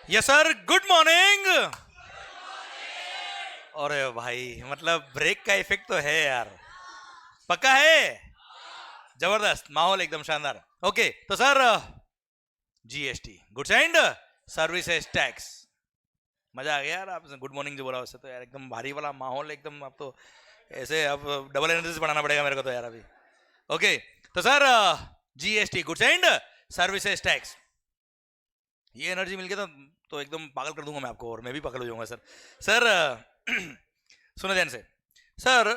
Yes sir, good morning. अरे भाई, मतलब ब्रेक का इफेक्ट तो है यार, पक्का है। जबरदस्त माहौल, एकदम शानदार। ओके तो sir, GST goods and services tax, मजा आ गया यार। आपने गुड मॉर्निंग जो बोला उससे तो यार एकदम भारी वाला माहौल एकदम। अब तो ऐसे अब डबल एनर्जी से बढ़ाना पड़ेगा मेरे को तो यार अभी। ओके तो sir, GST goods and services tax, ये एनर्जी मिल गया तो एकदम पागल कर दूंगा मैं आपको, और मैं भी पागल हो जाऊंगा सर। सर सुनो ध्यान से सर,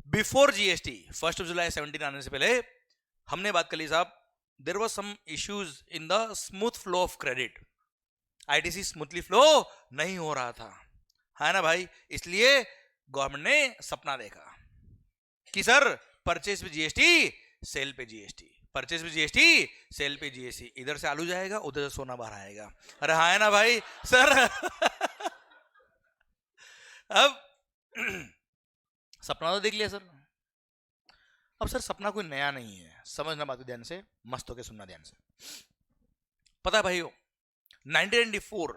बिफोर जीएसटी 1 जुलाई 17 आने से पहले हमने बात कर ली साहब, there was some issues in the smooth flow of credit. ITC smoothly flow नहीं हो रहा था, है ना भाई। इसलिए गवर्नमेंट ने सपना देखा कि सर परचेज पे जीएसटी, सेल पे जीएसटी, परचेज पे जीएसटी, सेल पे जीएसटी, इधर से आलू जाएगा उधर से सोना बाहर आएगा। अरे हाँ है ना भाई सर। अब सपना तो देख लिया सर। अब सर सपना कोई नया नहीं है, समझना बात ध्यान से, मस्त होके सुनना ध्यान से। पता है भाई 1994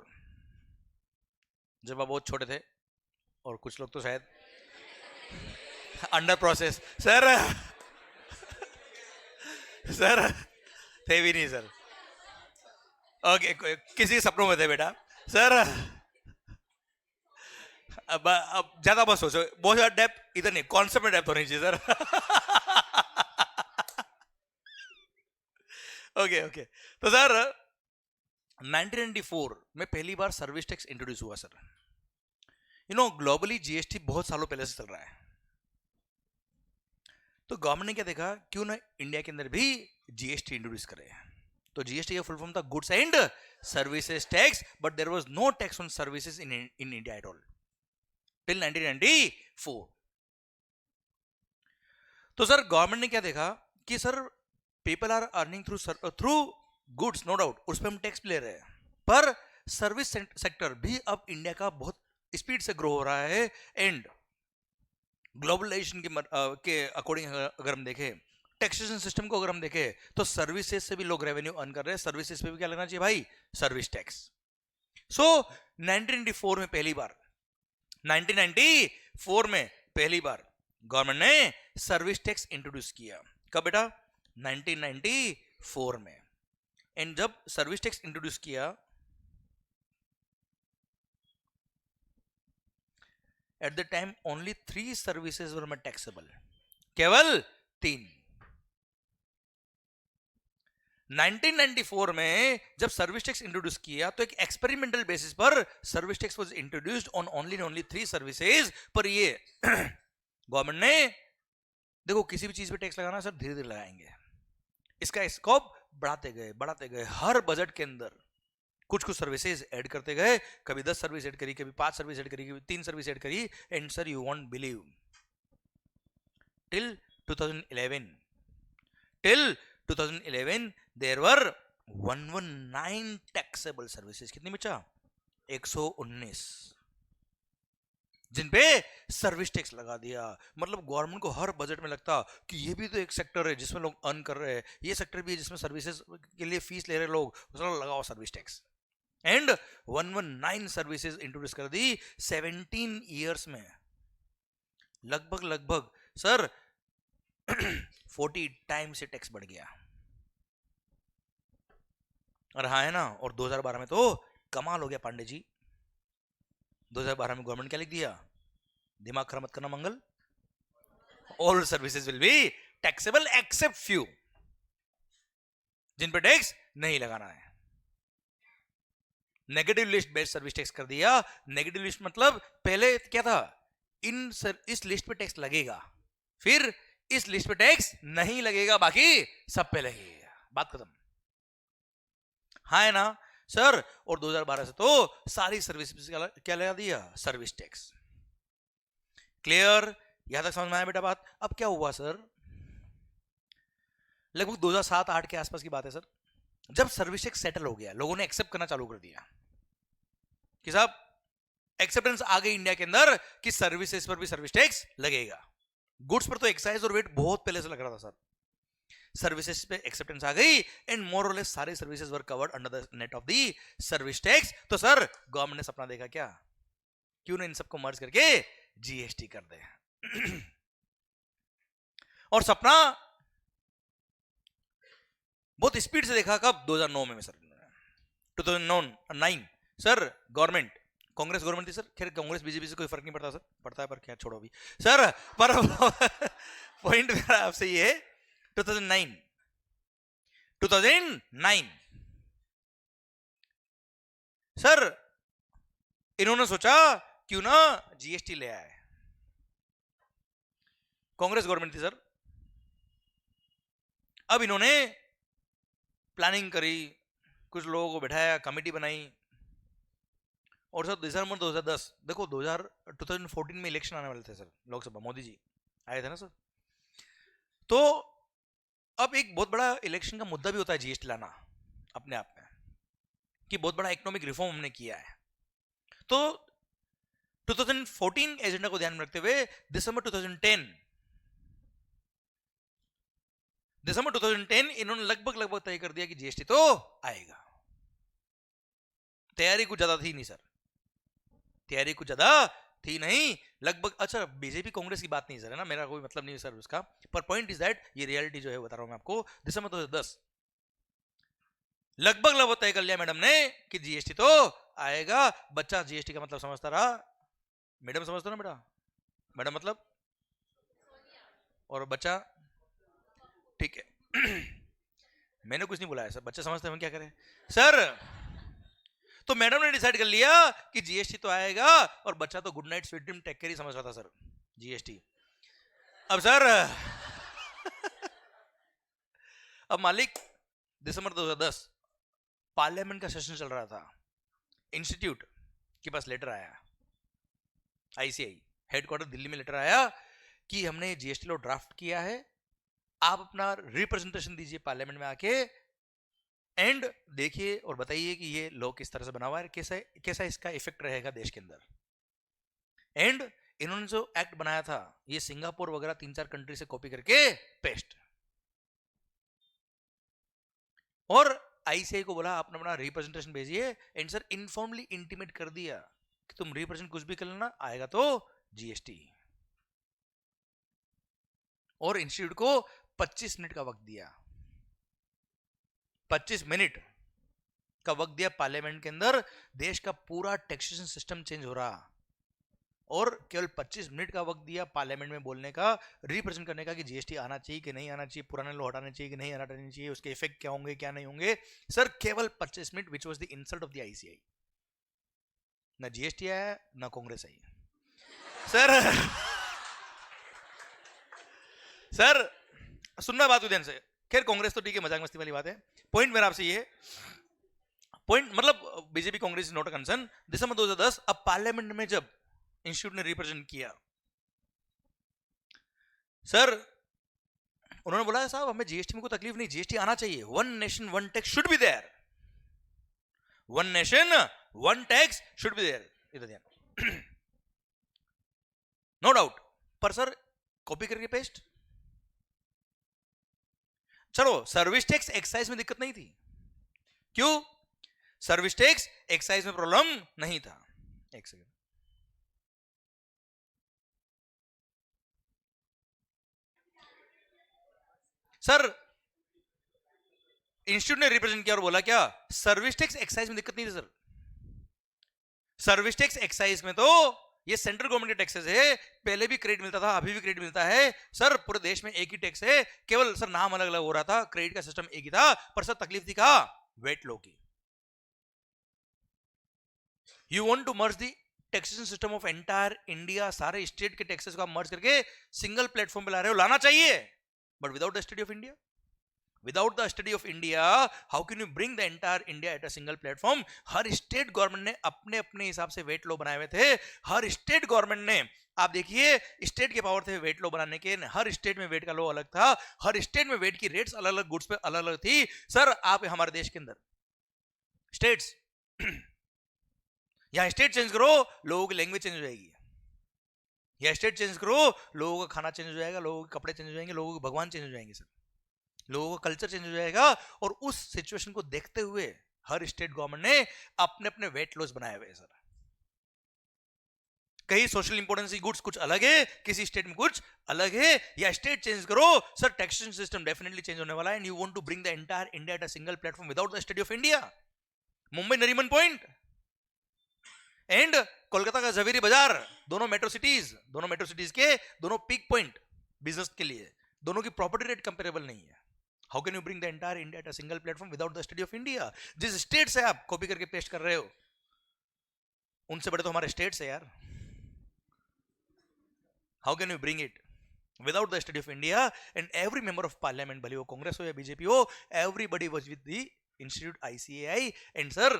जब आप बहुत छोटे थे, और कुछ लोग तो शायद अंडर प्रोसेस सर, सर थे भी नहीं सर। ओके किसी के सपनों में थे बेटा सर। अब ज्यादा मत सोचो, बहुत ज्यादा डेप्थ इधर नहीं, कॉन्सेप्ट में डेप्थ होनी चाहिए सर। ओके ओके तो सर 1994 में पहली बार सर्विस टैक्स इंट्रोड्यूस हुआ sir. You know globally GST बहुत सालों पहले से चल रहा है, तो गवर्नमेंट ने क्या देखा, क्यों ना इंडिया के अंदर भी जीएसटी इंट्रोड्यूस करे। तो जीएसटी का फुल फॉर्म था goods and services tax, but there was no tax on services in India at all till 1994। तो सर गवर्नमेंट ने क्या देखा कि sir people are earning through goods, no doubt उस पर हम टैक्स ले रहे हैं, पर सर्विस सेक्टर भी अब इंडिया का बहुत स्पीड से ग्रो हो रहा है। एंड ग्लोबलाइजेशन के अकॉर्डिंग अगर हम देखें, टैक्सेशन सिस्टम को अगर हम देखें, तो सर्विसेज से भी लोग रेवेन्यू अर्न कर रहे हैं, सर्विसेज पे भी क्या लगना चाहिए भाई, सर्विस टैक्स। सो 1994 में पहली बार, 1994 में पहली बार गवर्नमेंट ने सर्विस टैक्स इंट्रोड्यूस किया। कब बेटा, 1994 में। एंड जब सर्विस टैक्स इंट्रोड्यूस किया, at the time only 3 services were taxable, केवल 3। 1994 में जब सर्विस टैक्स इंट्रोड्यूस किया तो एक एक्सपेरिमेंटल बेसिस पर service tax was introduced on only 3 services. पर ये गवर्नमेंट ने देखो, किसी भी चीज पे टैक्स लगाना सर धीरे धीरे लगाएंगे, इसका स्कोप बढ़ाते गए, हर बजट के अंदर कुछ कुछ सर्विसेज ऐड करते गए, कभी 10 सर्विस ऐड करी, कभी 5 सर्विस ऐड करी, कभी 3 सर्विस ऐड करी। And sir you won't believe, till 2011 there were 119 taxable services। कितनी बचा, 119, जिन पे सर्विस टैक्स लगा दिया। मतलब गवर्नमेंट को हर बजट में लगता कि ये भी तो एक सेक्टर है जिसमें लोग अर्न कर रहे हैं, ये सेक्टर भी है जिसमें सर्विसेज के लिए फीस ले रहे लोग, उसमें लगाओ service tax. And 119 services introduce कर दी 17 ईयर्स में। लगभग सर 40 टाइम से टैक्स बढ़ गया। और हाँ है ना, और 2012 में तो कमाल हो गया पांडे जी। 2012 में गवर्नमेंट क्या लिख दिया, दिमाग खराब मत करना Mangal, all services will be taxable except few, जिन पर टैक्स नहीं लगाना है। Negative list based service tax कर दिया। नेगेटिव लिस्ट मतलब पहले क्या था, इस लिस्ट पे टैक्स लगेगा, फिर इस लिस्ट पे टैक्स नहीं लगेगा, बाकी सब पे लगेगा, बात खत्म, हाँ है ना सर। और 2012 से तो सारी सर्विस क्या लगा दिया, सर्विस टैक्स। क्लियर, यहां तक समझ में आया बेटा बात। अब क्या हुआ सर, लगभग 2007-8 के आसपास की बात है सर, जब सर्विस टैक्स सेटल हो गया, लोगों ने एक्सेप्ट करना चालू कर दिया कि साहब एक्सेप्टेंस आ गई इंडिया के अंदर कि सर्विसेज पर भी सर्विस टैक्स लगेगा। गुड्स पर तो एक्साइज और वेट बहुत पहले से लग रहा था सर, सर्विसेज पे एक्सेप्टेंस आ गई एंड मोर और लेस सारे services were covered under the net of the service tax. तो सर गवर्नमेंट ने सपना देखा क्या, क्यों ना इन सबको मर्ज करके जीएसटी कर दे। और सपना बहुत स्पीड से देखा कब, 2009 में sir, 2009 sir government, Congress government थी सर, खैर कांग्रेस बीजेपी से कोई फर्क नहीं पड़ता सर, पड़ता है पर क्या छोड़ो अभी सर, पर पॉइंट मेरा आपसे ये है 2009 सर इन्होंने सोचा क्यों ना जीएसटी ले आए, कांग्रेस गवर्नमेंट थी सर। अब इन्होंने प्लानिंग करी, कुछ लोगों को बैठाया, कमेटी बनाई, और सर दिसंबर 2010 देखो 2014 में इलेक्शन आने वाले थे सर, लोकसभा मोदी जी आए थे ना सर। तो अब एक बहुत बड़ा इलेक्शन का मुद्दा भी होता है जीएसटी लाना अपने आप में, कि बहुत बड़ा इकोनॉमिक रिफॉर्म हमने किया है। तो 2014 एजेंडा को ध्यान में रखते हुए दिसंबर 2010 इन्होंने लगभग तय कर दिया कि जीएसटी तो आएगा। तैयारी कुछ ज्यादा थी नहीं सर, तैयारी कुछ ज्यादा थी नहीं, लगभग, अच्छा बीजेपी कांग्रेस की बात नहीं सर, है ना, मेरा कोई मतलब नहीं सर उसका, पर पॉइंट इज दैट ये रियलिटी जो है बता रहा हूं मैं आपको। दिसंबर 2010 लगभग तय कर लिया मैडम ने कि जीएसटी तो आएगा। बच्चा जीएसटी का मतलब समझता रहा, मैडम समझते ना बेटा, मैडम मतलब, और बच्चा ठीक है मैंने कुछ नहीं बोला है सर, बच्चे समझते हैं, हम क्या करें सर। तो मैडम ने डिसाइड कर लिया कि जीएसटी तो आएगा, और बच्चा तो good night sweet dream take care ही समझ रहा था सर जीएसटी। अब सर अब मालिक दिसंबर 2010 पार्लियामेंट का सेशन चल रहा था, इंस्टीट्यूट के पास लेटर आया, आईसीआई हेडक्वार्टर दिल्ली में लेटर आया कि हमने जीएसटी लॉ ड्राफ्ट किया है, आप अपना रिप्रेजेंटेशन दीजिए पार्लियामेंट में आके, एंड देखिए और बताइए कि ये लॉ किस तरह से बना हुआ है, कैसा इसका इफेक्ट रहेगा देश के अंदर। एंड इन्होंने जो एक्ट बनाया था ये सिंगापुर वगैरह 3-4 कंट्री से कॉपी करके पेस्ट, और आईसीआई को बोला आपने अपना रिप्रेजेंटेशन भेजिए, एंड सर इनफॉर्मली इंटीमेट कर दिया कि तुम रिप्रेजेंट कुछ भी कर लेना, आएगा तो जीएसटी। और इंस्टीट्यूट को 25 मिनट का वक्त दिया, 25 मिनट का वक्त दिया पार्लियामेंट के अंदर, देश का पूरा टैक्सेशन सिस्टम चेंज हो रहा, और केवल 25 मिनट का वक्त दिया पार्लियामेंट में बोलने का, रिप्रेजेंट करने का कि जीएसटी आना चाहिए कि नहीं आना चाहिए, पुराने लॉ हटाने चाहिए कि नहीं हटाने चाहिए, उसके इफेक्ट क्या होंगे क्या नहीं होंगे सर, केवल 25 minute, which was the insult of the ICI. ना जीएसटी आया ना कांग्रेस आई सर सर सुनना बात ध्यान से, खैर कांग्रेस तो ठीक है, मजाक मस्ती वाली बात है, पॉइंट मेरा आपसे ये पॉइंट, मतलब BJP Congress is not a concern. दिसंबर 2010 अब पार्लियामेंट में जब इंस्टीट्यूट ने रिप्रेजेंट किया सर, उन्होंने बोला साहब हमें जीएसटी में कोई तकलीफ नहीं, जीएसटी आना चाहिए, one nation one tax should be there, one nation one tax should be there, इधर ध्यान नो डाउट, पर सर कॉपी करके पेस्ट, चलो सर्विस टैक्स एक्साइज में दिक्कत नहीं थी, क्यों, सर्विस टैक्स एक्साइज में प्रॉब्लम नहीं था। एक सेकंड सर, इंस्टीट्यूट ने रिप्रेजेंट किया और बोला क्या, सर्विस टैक्स एक्साइज में दिक्कत नहीं थी सर, सर्विस टैक्स एक्साइज में तो ये सेंट्रल गवर्नमेंट के टैक्सेस है, पहले भी क्रेडिट मिलता था, अभी भी क्रेडिट मिलता है सर, पूरे देश में एक ही टैक्स है, केवल सर नाम अलग अलग हो रहा था, क्रेडिट का सिस्टम एक ही था, पर सर तकलीफ थी कहा, वेट लो की। You want to merge the taxation system of entire India, सारे स्टेट के टैक्सेस को आप मर्ज करके सिंगल प्लेटफॉर्म पे ला रहे हो, लाना चाहिए, but without the study of India, without the study of India how can you bring the entire India at a single platform। Her state government ने अपने अपने हिसाब से वेट लो बनाए हुए थे, हर स्टेट गवर्नमेंट ने, आप देखिए स्टेट के पावर थे वेट लो बनाने के, हर स्टेट में वेट का लो अलग था, हर स्टेट में वेट की रेट्स अलग अलग गुड्स पे अलग अलग थी सर। आप हमारे देश के अंदर स्टेट्स यहां स्टेट चेंज करो लोगों की लैंग्वेज चेंज हो जाएगी, या स्टेट चेंज करो लोगों का खाना चेंज हो जाएगा, लोगों के कपड़े चेंज हो जाएंगे, लोगों के भगवान चेंज हो जाएंगे सर, लोगों का कल्चर चेंज हो जाएगा, और उस सिचुएशन को देखते हुए हर स्टेट गवर्नमेंट ने अपने अपने वेट लॉस बनाए हुए हैं सर। कहीं सोशल इंपोर्टेंस की गुड्स कुछ अलग है, किसी स्टेट में कुछ अलग है, या स्टेट चेंज करो sir, taxation system definitely change होने वाला है। And you want to bring the entire India at a single platform without the study of India. Mumbai Nariman point and Kolkata का जवेरी बाजार, दोनों मेट्रो सिटीज के दोनों पीक पॉइंट बिजनेस के लिए, दोनों की प्रॉपर्टी रेट कंपेरेबल नहीं है। How can you bring the entire India at a single platform without the study of India? जिस स्टेट से आप कॉपी करके पेस्ट कर रहे हो, उनसे बड़े तो हमारे स्टेट्स है यार। How can you bring it without the study of India? And every member of parliament, भले वो कांग्रेस हो या बीजेपी हो, everybody was with the institute ICAI। and sir,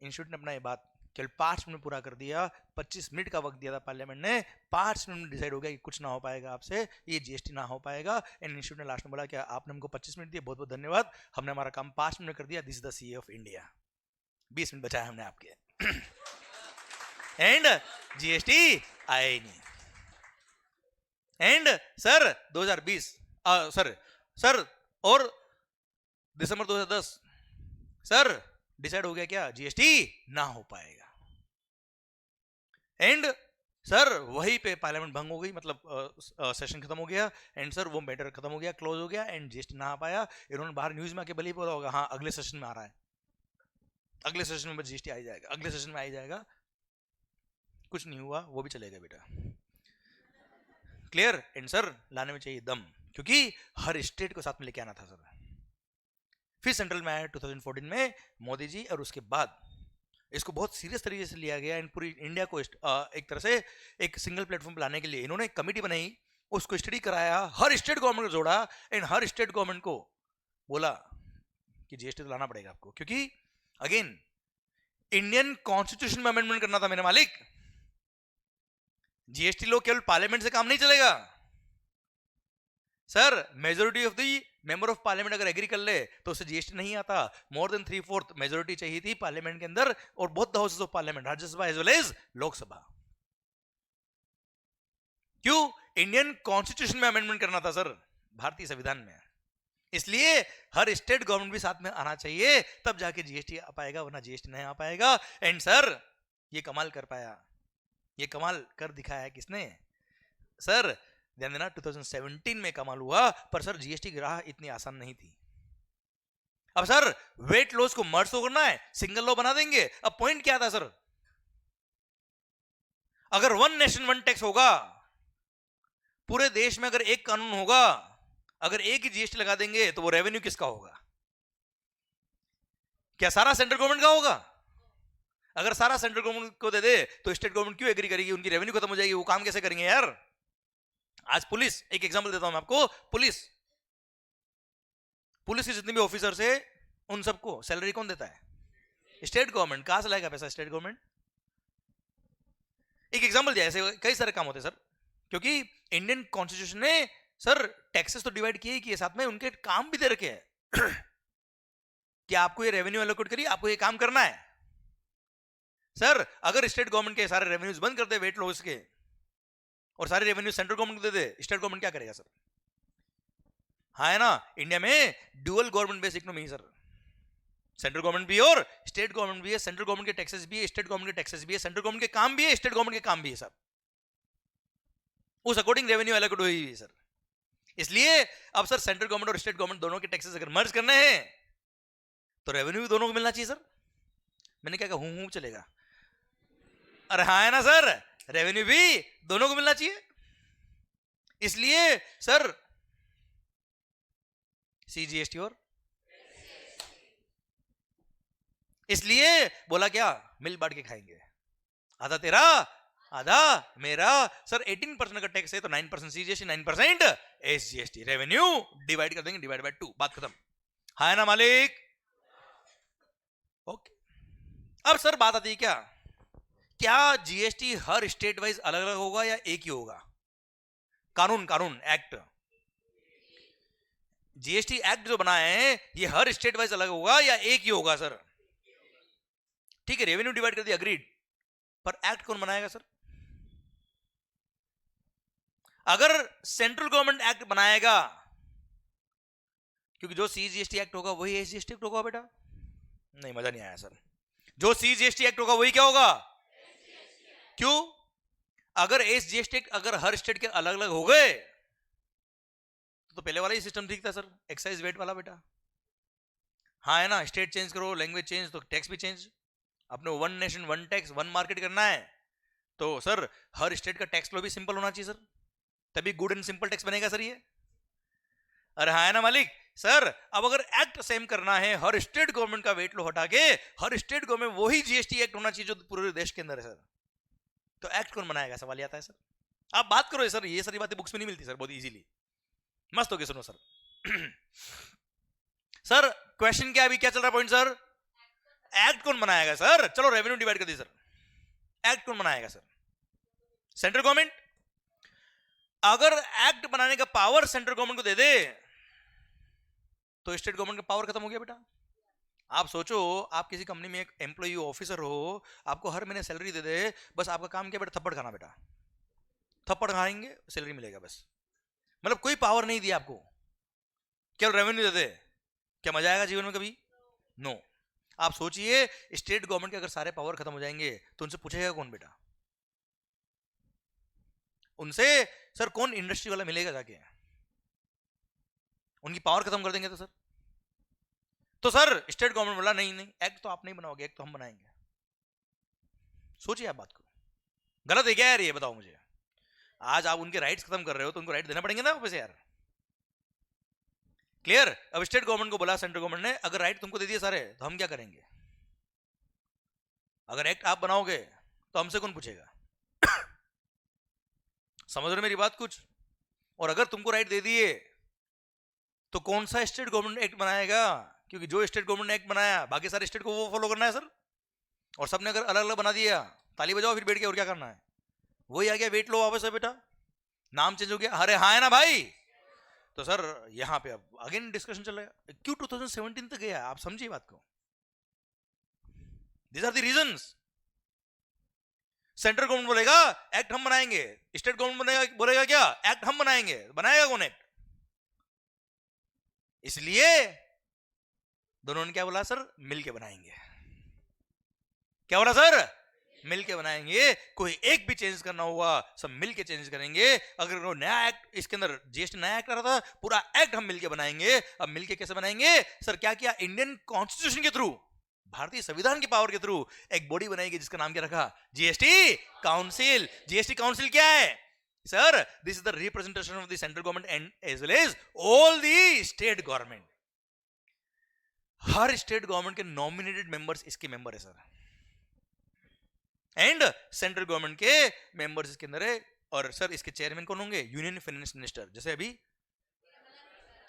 institute ने अपना ये बात केवल 5 मिनट में पूरा कर दिया। 25 मिनट का वक्त दिया था पार्लियामेंट ने, 5 मिनट में डिसाइड हो गया कि कुछ ना हो पाएगा आपसे, ये जीएसटी ना हो पाएगा। एंड इंस्टीट्यूट ने लास्ट में बोला कि आपने हमको 25 मिनट दिए, बहुत बहुत धन्यवाद, हमने हमारा काम 5 मिनट कर दिया, this is the CA of India. 20 minute बचाया हमने आपके। एंड जीएसटी आया ही नहीं। एंड सर 2020 सर और दिसंबर 2010 सर डिसाइड हो गया क्या, जीएसटी ना हो पाएगा। एंड सर वहीं पे पार्लियामेंट भंग हो गई, मतलब सेशन खत्म हो गया। एंड सर वो मैटर खत्म हो गया, क्लोज हो गया, एंड जीएसटी ना आ पाया। इन्होंने बाहर न्यूज में आके भले बोला होगा हाँ अगले सेशन में आ रहा है, अगले सेशन में जीएसटी आ जाएगा, अगले सेशन में आ जाएगा। कुछ नहीं हुआ, वो भी चलेगा बेटा। क्लियर? एंड सर लाने में चाहिए दम, क्योंकि हर स्टेट को साथ में लेके आना था सर। फिर सेंट्रल में आया 2014 में मोदी जी, और उसके बाद इसको बहुत सीरियस तरीके से लिया गया। एंड पूरी इंडिया को एक तरह से एक सिंगल प्लेटफॉर्म पर लाने के लिए इन्होंने एक कमेटी बनाई, उसको स्टडी कराया, हर स्टेट गवर्नमेंट को जोड़ा, एंड हर स्टेट गवर्नमेंट को बोला कि जीएसटी तो लाना पड़ेगा आपको, क्योंकि अगेन इंडियन कॉन्स्टिट्यूशन में अमेंडमेंट करना था मेरे मालिक। जीएसटी लो केवल पार्लियामेंट से काम नहीं चलेगा sir. Majority of the member of parliament अगर एग्री कर ले तो उससे जीएसटी नहीं आता। मोर देन 3/4 मेजोरिटी चाहिए थी पार्लियामेंट के अंदर, और both the houses of parliament, Rajya Sabha as well as Lok Sabha. क्यों? इंडियन कॉन्स्टिट्यूशन में अमेंडमेंट करना था सर, भारतीय संविधान में। इसलिए हर स्टेट गवर्नमेंट भी साथ में आना चाहिए, तब जाके जीएसटी आ पाएगा, वरना जीएसटी नहीं आ पाएगा। एंड सर ये कमाल कर पाया, ये कमाल कर दिखाया है किसने सर? ध्यान देना, 2017 में कमाल हुआ, पर सर जीएसटी की राह इतनी आसान नहीं थी। अब सर वेट लॉस को मर्ज तो करना है, सिंगल लॉ बना देंगे। अब पॉइंट क्या था सर? अगर वन नेशन वन टैक्स होगा, पूरे देश में अगर एक कानून होगा, अगर एक ही जीएसटी लगा देंगे, तो वो रेवेन्यू किसका होगा? क्या सारा सेंट्रल गवर्नमेंट का होगा? अगर सारा सेंट्रल गवर्नमेंट को दे दे तो स्टेट गवर्नमेंट क्यों एग्री करेगी? उनकी रेवेन्यू खत्म हो जाएगी, वो काम कैसे करेंगे यार? आज पुलिस, एक एग्जांपल देता हूं मैं आपको, पुलिस के जितने भी ऑफिसर्स है उन सबको सैलरी कौन देता है? State government. कहां से लाएगा पैसा स्टेट गवर्नमेंट? एक एग्जांपल दिया, ऐसे कई सारे काम होते हैं सर, क्योंकि इंडियन कॉन्स्टिट्यूशन ने सर टैक्सेस तो डिवाइड किए ही किए, साथ में उनके काम भी दे रखे हैं कि आपको ये रेवेन्यू एलोकेट करिए, आपको ये काम करना है। सर अगर स्टेट गवर्नमेंट के सारे रेवेन्यूज बंद कर दे वेट लॉस के, और सारे रेवेन्यू सेंट्रल गवर्नमेंट को दे दे, स्टेट गवर्नमेंट क्या करेगा सर? हाँ है ना, इंडिया में ड्यूअल गवर्नमेंट बेस इकोनॉमी है सर। सेंट्रल गवर्नमेंट भी और स्टेट गवर्नमेंट भी है, सेंट्रल गवर्नमेंट के टैक्सेस भी है, स्टेट गवर्नमेंट के टैक्सेस भी है, सेंट्रल गवर्नमेंट के काम भी है, स्टेट गवर्नमेंट के काम भी है सर। उस अकॉर्डिंग रेवेन्यू एलोकेट हुई है सर। इसलिए अब सर सेंट्रल गवर्नमेंट और स्टेट गवर्नमेंट दोनों के टैक्सेस अगर मर्ज करने हैं तो रेवेन्यू भी दोनों को मिलना चाहिए सर। मैंने क्या कहा, हूं चलेगा? अरे हाँ है ना सर, रेवेन्यू भी दोनों को मिलना चाहिए। इसलिए सर सीजीएसटी और इसलिए बोला क्या, मिल बांट के खाएंगे, आधा तेरा आधा मेरा। सर 18% का टैक्स है तो 9% सीजीएसटी, 9% एसजीएसटी, रेवेन्यू डिवाइड कर देंगे, डिवाइड बाय 2, बात खत्म। हाँ है ना मालिक? ओके। अब सर बात आती है क्या जीएसटी हर स्टेट वाइज अलग अलग होगा या एक ही होगा? कानून एक्ट, जीएसटी एक्ट जो बनाए हैं ये हर स्टेट वाइज अलग होगा या एक ही होगा सर? ठीक है, रेवेन्यू डिवाइड कर दिया, अग्रीड, पर एक्ट कौन बनाएगा सर? अगर सेंट्रल गवर्नमेंट एक्ट बनाएगा क्योंकि जो सीजीएसटी एक्ट होगा वही एसजीएसटी एक्ट होगा बेटा। नहीं, मजा नहीं आया सर। जो सीजीएसटी एक्ट होगा वही क्या होगा? क्यों? अगर एसजीएसटी एक्ट अगर हर स्टेट के अलग अलग हो गए तो पहले वाला ही सिस्टम ठीक था सर, एक्साइज वेट वाला बेटा। हाँ है ना, स्टेट चेंज करो, लैंग्वेज चेंज, तो टैक्स भी चेंज। अपने one nation one tax one market करना है तो सर हर स्टेट का टैक्स लो भी सिंपल होना चाहिए सर, तभी गुड एंड सिंपल टैक्स बनेगा सर ये। अरे हाँ है ना मालिक। सर अब अगर एक्ट सेम करना है, हर स्टेट गवर्नमेंट का वेट लो हटा के हर स्टेट गवर्नमेंट वही जीएसटी एक्ट होना चाहिए जो पूरे देश के अंदर है सर, तो एक्ट कौन बनाएगा? सवाल आता है सर। आप बात करो सर, ये सारी बातें बुक्स में नहीं मिलती सर बहुत इजीली। मस्त हो गया, सुनो सर। सर क्वेश्चन क्या, अभी क्या चल रहा पॉइंट सर? एक्ट कौन बनाएगा सर? चलो रेवेन्यू डिवाइड कर दी सर, एक्ट कौन बनाएगा सर? Central government. अगर एक्ट बनाने का पावर सेंट्रल गवर्नमेंट को दे दे तो स्टेट गवर्नमेंट का पावर खत्म हो गया बेटा। आप सोचो, आप किसी कंपनी में एक एम्प्लॉय ऑफिसर हो, आपको हर महीने सैलरी दे दे, बस आपका काम क्या बेटा? थप्पड़ खाना बेटा, थप्पड़ खाएंगे सैलरी मिलेगा बस। मतलब कोई पावर नहीं दिया आपको, केवल रेवेन्यू दे दे। क्या मजा आएगा जीवन में कभी? नो। आप सोचिए स्टेट गवर्नमेंट के अगर सारे पावर खत्म हो जाएंगे तो उनसे पूछेगा कौन बेटा? उनसे सर कौन इंडस्ट्री वाला मिलेगा जाके? उनकी पावर खत्म कर देंगे तो सर। तो सर स्टेट गवर्नमेंट बोला नहीं नहीं, एक्ट तो आप नहीं बनाओगे, एक्ट तो हम बनाएंगे। सोचिए आप बात को, गलत है क्या यार ये? बताओ मुझे। आज आप उनके राइट्स खत्म कर रहे हो तो उनको राइट देना पड़ेंगे ना वापस यार। क्लियर? अब स्टेट गवर्नमेंट को बोला सेंट्रल गवर्नमेंट ने, अगर राइट तुमको दे दिए सारे तो हम क्या करेंगे? अगर एक्ट आप बनाओगे तो हमसे कौन पूछेगा? समझ रहे मेरी बात कुछ? और अगर तुमको राइट दे दिए तो कौन सा स्टेट गवर्नमेंट एक्ट बनाएगा? क्योंकि जो स्टेट गवर्नमेंट ने एक्ट बनाया बाकी सारे स्टेट को वो फॉलो करना है सर। और सबने अगर अलग अलग बना दिया, ताली बजाओ फिर बैठ के, और क्या करना है? वही आ गया, वेट लो वापस है बेटा, नाम चेंज हो गया। अरे हाँ है ना भाई। तो सर यहां पे अब अगेन डिस्कशन चल रहा है, क्यों 2017 तक गया? आप समझिए बात को। These are the reasons। Central government बोलेगा एक्ट हम बनाएंगे, स्टेट गवर्नमेंट बोलेगा क्या? एक्ट हम बनाएंगे। बनाएगा कौन एक्ट? इसलिए दोनों ने क्या बोला सर? मिलके बनाएंगे। क्या बोला सर? मिलके बनाएंगे। कोई एक भी चेंज करना हुआ सब मिलके चेंज करेंगे। अगर वो नया एक्ट, इसके अंदर जीएसटी नया एक्ट आ रहा था, पूरा एक्ट हम मिलके बनाएंगे। अब मिलके कैसे बनाएंगे सर? क्या किया? इंडियन कॉन्स्टिट्यूशन के थ्रू, भारतीय संविधान की पावर के थ्रू एक बॉडी बनाएगी जिसका नाम क्या रखा? GST council. जीएसटी काउंसिल क्या है sir? This is the representation of the central government and as well as all the state government. हर स्टेट गवर्नमेंट के नॉमिनेटेड मेंबर्स इसके मेंबर है सर, एंड सेंट्रल गवर्नमेंट के मेंबर्स इसके अंदर है। और सर इसके चेयरमैन कौन होंगे? Union finance minister. जैसे अभी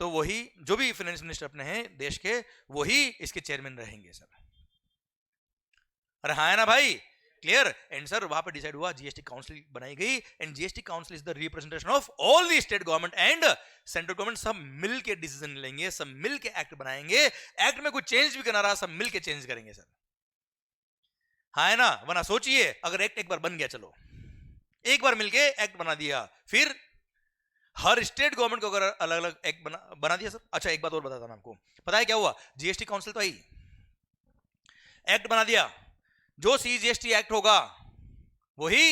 तो वही जो भी फाइनेंस मिनिस्टर अपने हैं देश के, वही इसके चेयरमैन रहेंगे सर। अरे हाँ है ना भाई। क्लियर? एंड सर वहां पर डिसाइड हुआ, जीएसटी काउंसिल बनाई गई, and GST council is the representation of all the state government and central government. सब मिल के डिसीजन लेंगे, सब मिल के एक्ट बनाएंगे। एक्ट में कुछ चेंज भी करना रहा सब मिल के चेंज करेंगे सर। हाँ है ना? वरना सोचिए अगर एक्ट एक बार बन गया, चलो एक बार मिलके एक्ट बना दिया, फिर हर स्टेट गवर्नमेंट को अगर अलग अलग एक्ट बना दिया सर। अच्छा एक बात और बताता हूं आपको, पता है क्या हुआ? जीएसटी काउंसिल तो आई, एक्ट बना दिया, जो सीजीएसटी एक्ट होगा वही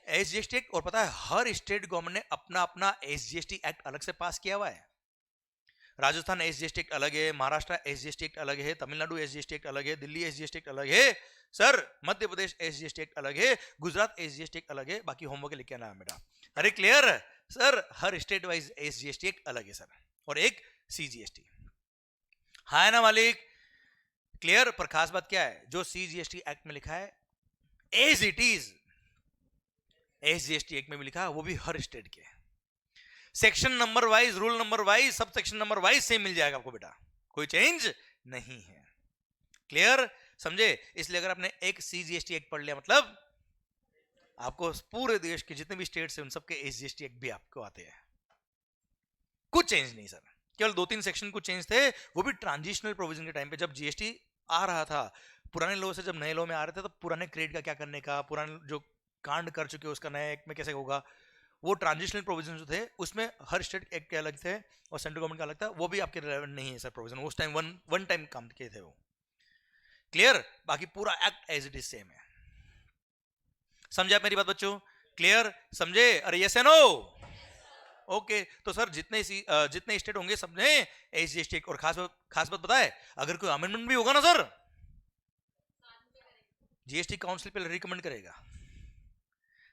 एसजीएसटी एक्ट। और पता है हर स्टेट गवर्नमेंट ने अपना अपना एसजीएसटी एक्ट अलग से पास किया हुआ है। राजस्थान एसजीएसटी एक्ट अलग है, महाराष्ट्र एसजीएसटी एक्ट अलग है, तमिलनाडु एसजीएसटी एक्ट अलग है, दिल्ली एसजीएसटी एक्ट अलग है sir, Madhya Pradesh SGST act अलग है, गुजरात एसजीएसटी एक्ट अलग है। बाकी होमवर्क लिख के आना बेटा। अरे क्लियर सर? हर स्टेट वाइज एसजीएसटी एक्ट अलग है सर, और एक सीजीएसटी। हाँ है ना मालिक? क्लियर? पर खास बात क्या है? जो सीजीएसटी एक्ट में लिखा है as it is SGST act में भी लिखा है, वो भी हर स्टेट के section number wise, rule number wise, sub section number wise same मिल जाएगा आपको बेटा, कोई चेंज नहीं है। क्लियर? समझे? इसलिए अगर आपने एक सीजीएसटी एक्ट पढ़ लिया मतलब आपको पूरे देश के जितने भी स्टेट्स हैं उन सबके एसजीएसटी एक्ट भी आपको आते हैं। कुछ चेंज नहीं सर, केवल 2-3 सेक्शन कुछ चेंज थे, वो भी ट्रांजिशनल प्रोविजन के टाइम पे जब जीएसटी आ रहा था। पुराने लॉ से जब नए लॉ में आ रहे थे तो पुराने क्रेडिट का क्या करने का, पुराने जो कांड कर चुके उसका नए एक्ट में कैसे होगा, वो ट्रांजिशनल प्रोविजन जो थे उसमें हर स्टेट एक्ट के अलग थे और सेंट्रल गवर्नमेंट का अलग था, वो भी आपके रिलेवेंट नहीं है सर प्रोविजन, उस टाइम वन टाइम काम किए थे वो। क्लियर? बाकी पूरा act as it is same है। समझे आप मेरी बात बच्चों? क्लियर? समझे? अरे यस या नो? ओके। तो सर जितने स्टेट होंगे सबने एसजीएसटी और खास बात बताए, अगर कोई अमेंडमेंट भी होगा ना सर, जीएसटी काउंसिल पहले रिकमेंड करेगा,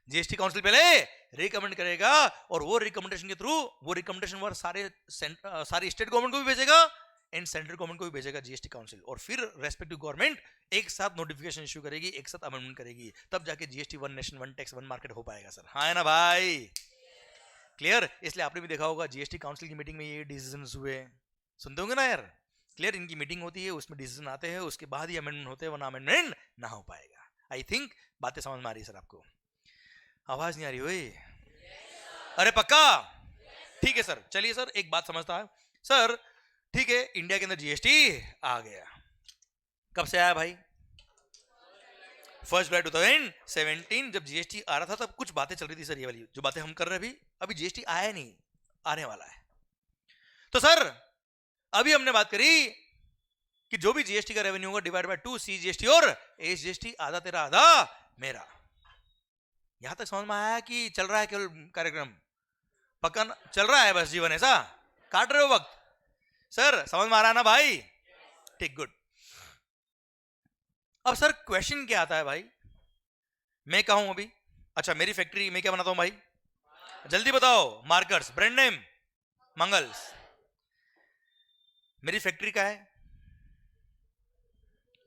जीएसटी काउंसिल पहले रिकमेंड करेगा और वो रिकमेंडेशन के थ्रू वो रिकमेंडेशन वर्क सारी स्टेट गवर्नमेंट को भी भेजेगा एंड सेंट्रल गवर्नमेंट को भी भेजेगा जीएसटी काउंसिल, और फिर रेस्पेक्टिव गवर्नमेंट एक साथ नोटिफिकेशन इशू करेगी, एक साथ अमेंडमेंट करेगी, तब जाके GST one nation one tax one market हो पाएगा सर। हाँ है ना भाई? क्लियर? इसलिए आपने भी देखा होगा जीएसटी काउंसिल की मीटिंग में ये डिसीजंस हुए, सुनते होंगे ना यार? क्लियर? इनकी मीटिंग होती है, उसमें डिसीजन आते हैं, उसके बाद ही अमेंडमेंट होते हैं, वरना अमेंडमेंट ना हो पाएगा। आई थिंक बातें समझ में आ रही है सर आपको? आवाज नहीं आ रही हुई? अरे पक्का? ठीक है सर। चलिए सर एक बात समझता है सर, ठीक है इंडिया के अंदर जीएसटी आ गया, कब से आया भाई? 1 जुलाई 2017 जब जीएसटी आ रहा था तब कुछ बातें चल रही थी सर, ये वाली जो बातें हम कर रहे हैं अभी जीएसटी आया नहीं, आने वाला है। तो सर अभी हमने बात करी कि जो भी जीएसटी का रेवेन्यू होगा डिवाइड बाय 2 सीजीएसटी और एसजीएसटी, आधा तेरा आधा मेरा। यहां तक समझ में आया कि चल रहा है केवल कार्यक्रम? पक्का चल रहा है बस जीवन ऐसा? काट रहे हो वक्त? सर समझ में आ रहा है ना भाई? ठीक, गुड। अब सर क्वेश्चन क्या आता है भाई, मैं कहूं अभी, अच्छा मेरी फैक्ट्री मैं क्या बनाता हूं भाई? जल्दी बताओ। Markers, brand name Mangal's. मेरी फैक्ट्री का है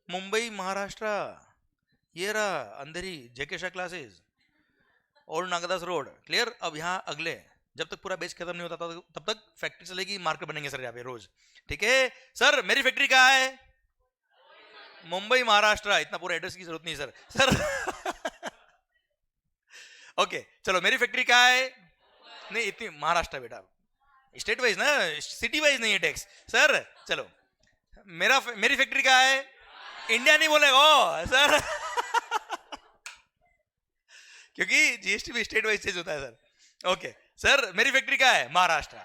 मुंबई महाराष्ट्र, ये रहा अंधेरी जेके शाह क्लासेस और नागदास रोड। क्लियर? अब यहां अगले जब तक पूरा बेच खत्म नहीं होता तब तक फैक्ट्री चलेगी, मार्कर बनेंगे सर यहाँ पे रोज। ठीक है सर? मेरी फैक्ट्री कहाँ है? मुंबई महाराष्ट्र। इतना पूरा एड्रेस की जरूरत नहीं सर। सर ओके चलो, मेरी फैक्ट्री कहाँ है? नहीं इतनी महाराष्ट्र बेटा, स्टेट वाइज ना, सिटी वाइज नहीं है टैक्स सर। चलो मेरी फैक्ट्री कहाँ है? इंडिया नहीं बोलेगा सर क्योंकि जीएसटी भी स्टेट वाइज चेंज होता है सर। ओके सर मेरी फैक्ट्री कहाँ है? महाराष्ट्र।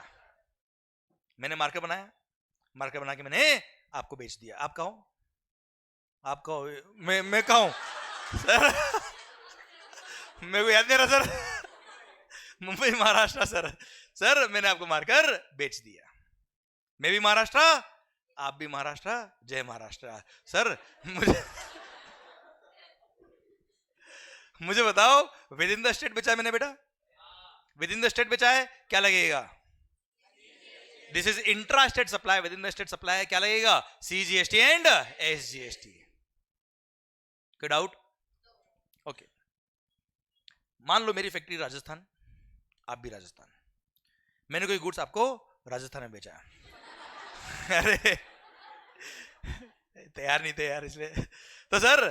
मैंने मार्कर बनाया, मार्कर बना के मैंने आपको बेच दिया। आप कहो, आप कहो, मैं कहूं सर मेरे को याद नहीं रहा sir Mumbai Maharashtra sir. Sir मैंने आपको मार्कर बेच दिया, मैं भी महाराष्ट्र, आप भी महाराष्ट्र, जय महाराष्ट्र। सर मुझे बताओ विद इन द स्टेट बेचा है मैंने बेटा? विद इन द स्टेट बेचा है, क्या लगेगा? This is intra state supply, with in the state supply है, क्या लगेगा? CGST and SGST. कोई डाउट? ओके मान लो मेरी फैक्ट्री राजस्थान, आप भी राजस्थान, मैंने कोई गुड्स आपको राजस्थान में बेचा अरे तैयार नहीं थे यार इसलिए। तो सर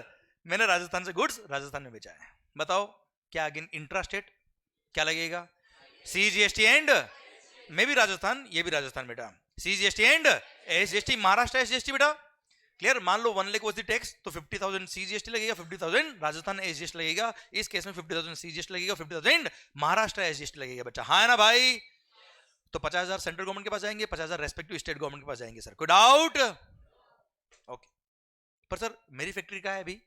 मैंने राजस्थान से गुड्स राजस्थान में बेचा है, बताओ क्या अगेन इंट्रा स्टेट क्या लगेगा? सीजीएसटी एंड, मैं भी राजस्थान ये भी राजस्थान बेटा, CGST and SGST, Maharashtra SGST बेटा। क्लियर? मान लो 1 लाख वॉज द टैक्स, तो 50,000 सीजीएसटी लगेगा, 50,000 राजस्थान एसजीएसटी लगेगा। इस केस में 50,000 सीजीएसटी लगेगा, 50,000 महाराष्ट्र एसजीएसटी लगेगा बच्चा। हाँ है ना भाई? तो 50,000 सेंट्रल गवर्नमेंट के पास जाएंगे, 50,000 रेस्पेक्टिव स्टेट गवर्नमेंट के पास जाएंगे सर। कोई डाउट? ओके पर सर मेरी फैक्ट्री का है अभी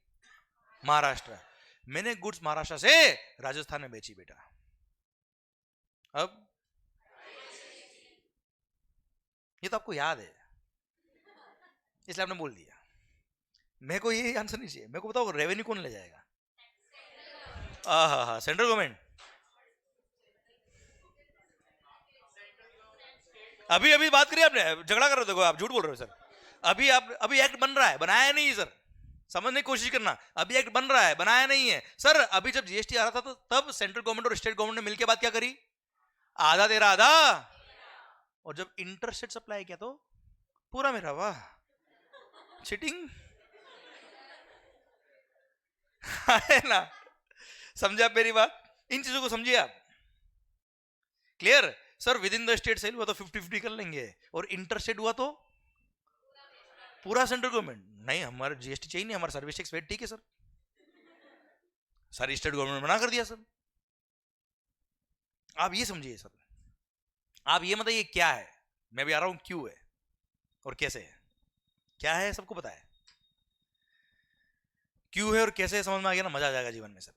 महाराष्ट्र, मैंने गुड्स महाराष्ट्र से राजस्थान में बेची बेटा, अब ये तो आपको याद है इसलिए आपने बोल दिया। मेरे को ये आंसर नहीं चाहिए, मेरे को बताओ रेवेन्यू कौन ले जाएगा? हाँ सेंट्रल गवर्नमेंट। अभी अभी बात करिए आपने, झगड़ा कर रहे हो, देखो आप झूठ बोल रहे हो सर। अभी एक्ट बन रहा है, बनाया नहीं सर, समझने की कोशिश करना। अभी एक्ट बन रहा है, बनाया नहीं है सर। अभी जब जीएसटी आ रहा था तो तब सेंट्रल गवर्नमेंट और स्टेट गवर्नमेंट ने मिलकर बात क्या करी? आधा तेरा आधा, और जब इंटरस्टेट सप्लाई किया तो पूरा मेरा। वाह चिटिंग है ना? समझे आप मेरी बात? इन चीजों को समझिए आप। Clear? Sir within the state sale हुआ तो 50-50 कर लेंगे, और इंटरस्टेट हुआ तो पूरा सेंट्रल गवर्नमेंट। नहीं हमारा जीएसटी चाहिए नहीं, हमारा सर्विस टैक्स वेट ठीक है सर, सारी स्टेट गवर्नमेंट मना कर दिया सर। आप ये समझिए सर, आप ये मतलब ये क्या है, मैं भी आ रहा हूं क्यों है और कैसे है। क्या है सबको पता है, क्यों है और कैसे है समझ में आ गया ना, मजा आ जाएगा जीवन में सर।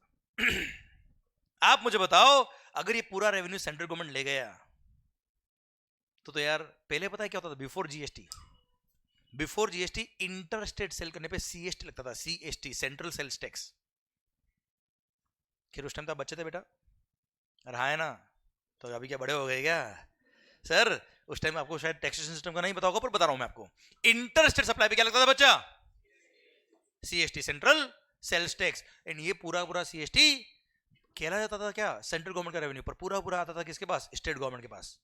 आप मुझे बताओ, अगर ये पूरा रेवेन्यू सेंट्रल गवर्नमेंट ले गया तो यार पहले पता है क्या होता था, before GST inter state sale करने पे सीएसटी लगता था, सीएसटी सेंट्रल सेल्स टैक्स। फिर उस टाइम तो आप बच्चे थे बेटा, रहा है ना, तो अभी क्या बड़े हो गए क्या सर, उस टाइम आपको शायद टैक्सेशन सिस्टम का नहीं पता होगा, पर बता रहा हूं मैं आपको, इंटर स्टेट सप्लाई पे क्या लगता था बच्चा, CST central sales tax. And ये पूरा पूरा सीएसटी खेला जाता था क्या, सेंट्रल गवर्नमेंट का रेवेन्यू पर पूरा पूरा आता था किसके पास, स्टेट गवर्नमेंट के पास।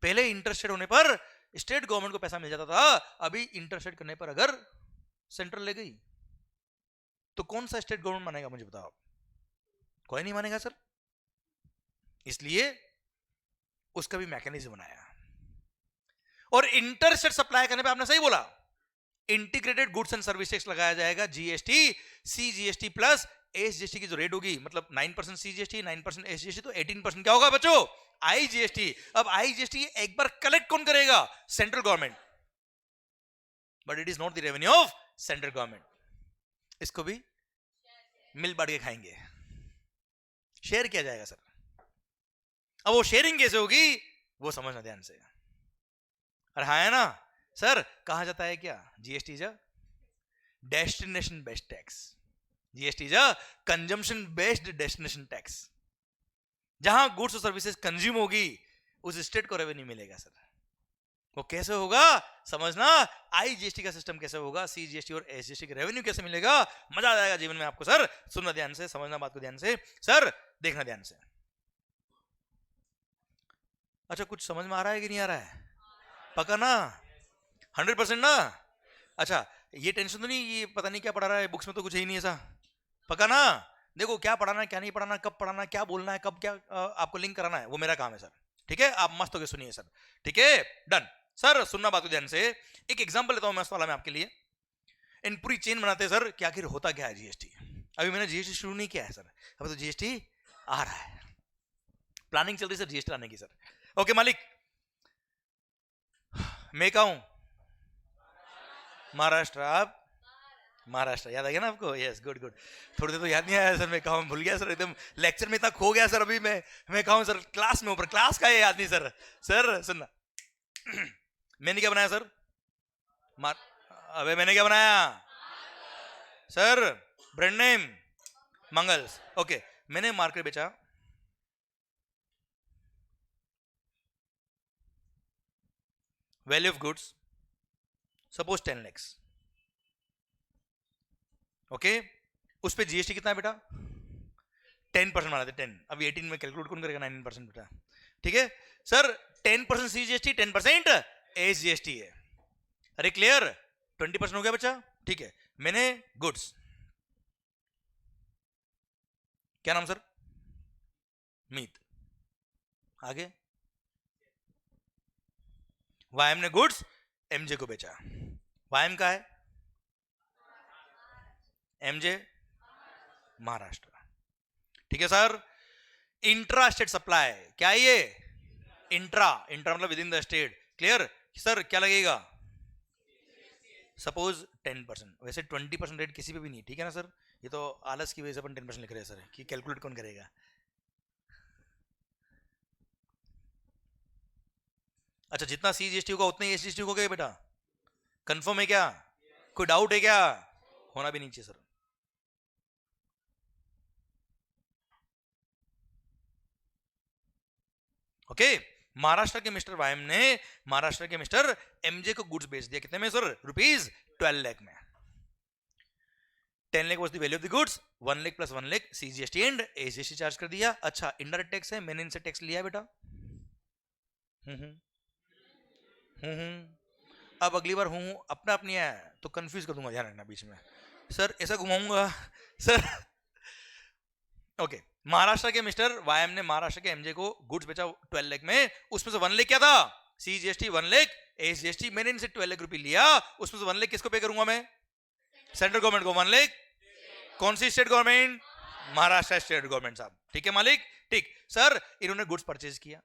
पहले इंटरस्टेट होने पर स्टेट गवर्नमेंट को पैसा मिल जाता था, अभी इंटरस्टेट करने पर अगर सेंट्रल ले गई तो कौन सा स्टेट गवर्नमेंट मानेगा, मुझे बताओ, कोई नहीं मानेगा सर। इसलिए उसका भी मैकेनिज्म बनाया। और इंटरस्टेट सप्लाई करने पे आपने सही बोला, integrated goods and service tax लगाया जाएगा, जीएसटी, सीजीएसटी प्लस एसजीएसटी की जो रेट होगी, मतलब 9% सीजीएसटी 9% एसजीएसटी, तो 18% क्या होगा बच्चों, आईजीएसटी। अब आईजीएसटी एक बार कलेक्ट कौन करेगा, central government, but it is not the revenue of central government. इसको भी मिल बांट के खाएंगे, शेयर किया जाएगा सर। अब वो शेयरिंग कैसे होगी वो समझना ध्यान से। अरे हाँ है ना सर, कहा जाता है क्या, GST is a destination based tax, GST is a consumption based destination tax. जहां गुड्स और सर्विसेज कंज्यूम होगी उस स्टेट को रेवेन्यू मिलेगा सर। वो कैसे होगा समझना, आईजीएसटी का सिस्टम कैसे होगा, सीजीएसटी और एसजीएसटी का रेवेन्यू कैसे मिलेगा, मजा आ जाएगा जीवन में आपको सर। सुनना ध्यान से, समझना बात को ध्यान से सर, देखना ध्यान से। अच्छा कुछ समझ में आ रहा है कि नहीं आ रहा है, पक्का ना, 100% ना। अच्छा ये टेंशन तो नहीं, ये पता नहीं क्या पढ़ा रहा है बुक्स में, तो कुछ ही नहीं ऐसा, पक्का ना। देखो क्या पढ़ाना है क्या नहीं पढ़ाना, कब पढ़ाना, क्या बोलना है, कब क्या आपको लिंक कराना है, वो मेरा काम है सर, ठीक है। आप मस्त होकर सुनिए सर, ठीक है, डन सर। सुनना बात को ध्यान से, एक एग्जांपल लेता हूं मस्त वाला मैं आपके लिए। इन पूरी चेन बनाते हैं सर कि आखिर होता क्या है जीएसटी। अभी मैंने जीएसटी शुरू नहीं किया है सर, अभी तो जीएसटी आ रहा है, प्लानिंग चल रही है सर जीएसटी आने की सर। ओके मालिक, मैं कहा हूं महाराष्ट्र, आप महाराष्ट्र, याद आ गया ना आपको, यस गुड गुड। थोड़ी देर तो याद नहीं आया सर, मैं कहा भूल गया सर, एकदम लेक्चर में इतना खो गया सर। अभी मैं कहा सर क्लास में, ऊपर क्लास का याद नहीं सर। सर सुनना, मैंने क्या बनाया सर, अबे मैंने क्या बनाया sir, brand name Mangal's. Okay मैंने मार्केट बेचा value of goods suppose 10 lakh, okay उस पे जीएसटी कितना है बेटा, 10% माना थे 10, अभी 18 में कैलकुलेट कौन करेगा, 9% बेटा, ठीक है सर। 10% सीजीएसटी 10% एसजीएसटी है, अरे क्लियर, 20% हो गया बच्चा, ठीक है। मैंने गुड्स, क्या नाम सर, मीत, आगे वाईएम ने गुड्स एमजे को बेचा, वाईएम का है एमजे महाराष्ट्र, ठीक है सर। इंट्रा स्टेट सप्लाई, क्या है ये, इंट्रा, इंट्रा मतलब with in the state, clear sir. क्या लगेगा, सपोज 10%, वैसे 20% रेट किसी पे भी नहीं, ठीक है ना सर, ये तो आलस की वजह से अपन 10% लिख रहे हैं सर, कि कैलकुलेट कौन करेगा। अच्छा जितना सीजीएसटी होगा उतना ही एसजीएसटी होगा बेटा, कंफर्म है क्या, कोई डाउट है क्या, होना भी नहीं चाहिए सर। ओके महाराष्ट्र के मिस्टर वाईएम ने महाराष्ट्र के मिस्टर एमजे को गुड्स बेच दिया, कितने में सर, रुपीज 12 लाख में। 10 lakh was the value of the goods, 1 lakh plus 1 lakh CGST and SGST charge कर दिया। अच्छा इनडायरेक्ट टैक्स है, मैंने इनसे टैक्स लिया है बेटा, अब अगली बार हूं अपना अपनी है तो कंफ्यूज कर दूंगा, ध्यान रखना बीच में सर, ऐसा घुमाऊंगा सर। ओके महाराष्ट्र के मिस्टर वाईएम ने महाराष्ट्र के एमजे को गुड्स बेचा 12 लाख में, उसमें से 1 लाख क्या था, सीजीएसटी 1 लाख एसजीएसटी, मैंने इनसे 12 लाख रुपए लिया, उसमें से 1 लाख किसको पे करूंगा मैं, सेंट्रल गवर्नमेंट को, 1 लाख कौन सी state government, Maharashtra state government साहब, ठीक है मालिक, ठीक सर, इन्होंने गुड्स परचेज किया,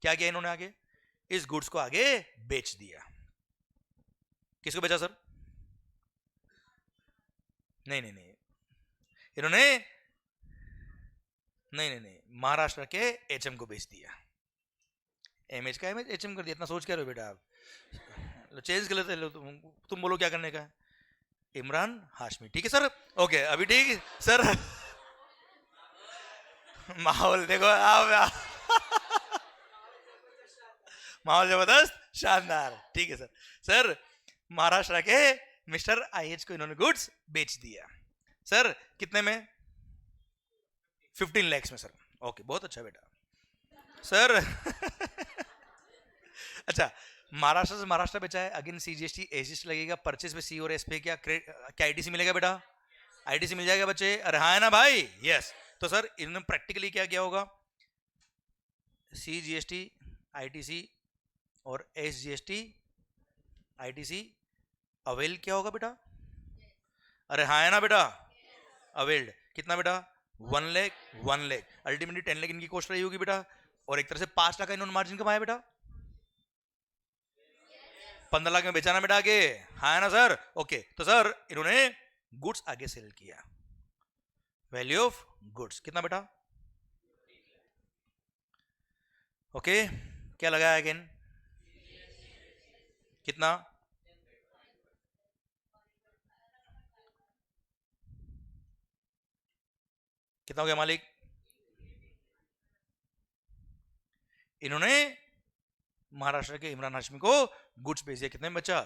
क्या किया इन्होंने आगे, इस गुड्स को आगे बेच दिया। किसको बेचा सर? नहीं नहीं नहीं, इन्होंने नहीं महाराष्ट्र के एचएम को बेच दिया। एमएच का एमएच एचएम कर दिया, इतना सोच क्या रहे हो बेटा आप? चेंज कर लेते लो, तुम बोलो क्या करने का है। इमरान हाशमी, ठीक है सर, ओके अभी ठीक सर। माहौल देखो आप, माहौल जबरदस्त शानदार, ठीक है सर। सर महाराष्ट्र के मिस्टर आईएच को इन्होंने गुड्स बेच दिया सर, कितने में? 15 लाख में सर, ओके बहुत अच्छा बेटा सर। अच्छा, महाराष्ट्र से महाराष्ट्र बेचा है, अगेन सीजीएसटी एसजीएसटी लगेगा, परचेज पे सी और एस पे क्या आईटीसी मिलेगा बेटा? आईटीसी मिल जाएगा बच्चे, अरे हाँ है ना भाई, यस। तो सर इन्होंने प्रैक्टिकली क्या किया होगा, सीजीएसटी आईटीसी और एसजीएसटी आईटीसी अवेल क्या होगा बेटा? अरे हाँ है ना बेटा, अवेल्ड कितना बेटा? 1 लाख, अल्टीमेटली 10 लाख इनकी कॉस्ट रही होगी बेटा, और एक तरह से 5 लाख इन्होंने मार्जिन कमाया बेटा, 15 लाख में बेचाना बेटा आगे, हाँ है ना सर, ओके। तो सर इन्होंने गुड्स आगे सेल किया, वैल्यू ऑफ गुड्स कितना बेटा? ओके, क्या लगाया अगेन, कितना? कितना हो गया मालिक? इन्होंने महाराष्ट्र के इमरान हाशमी को गुड्स बेच दिया, कितने में बचा?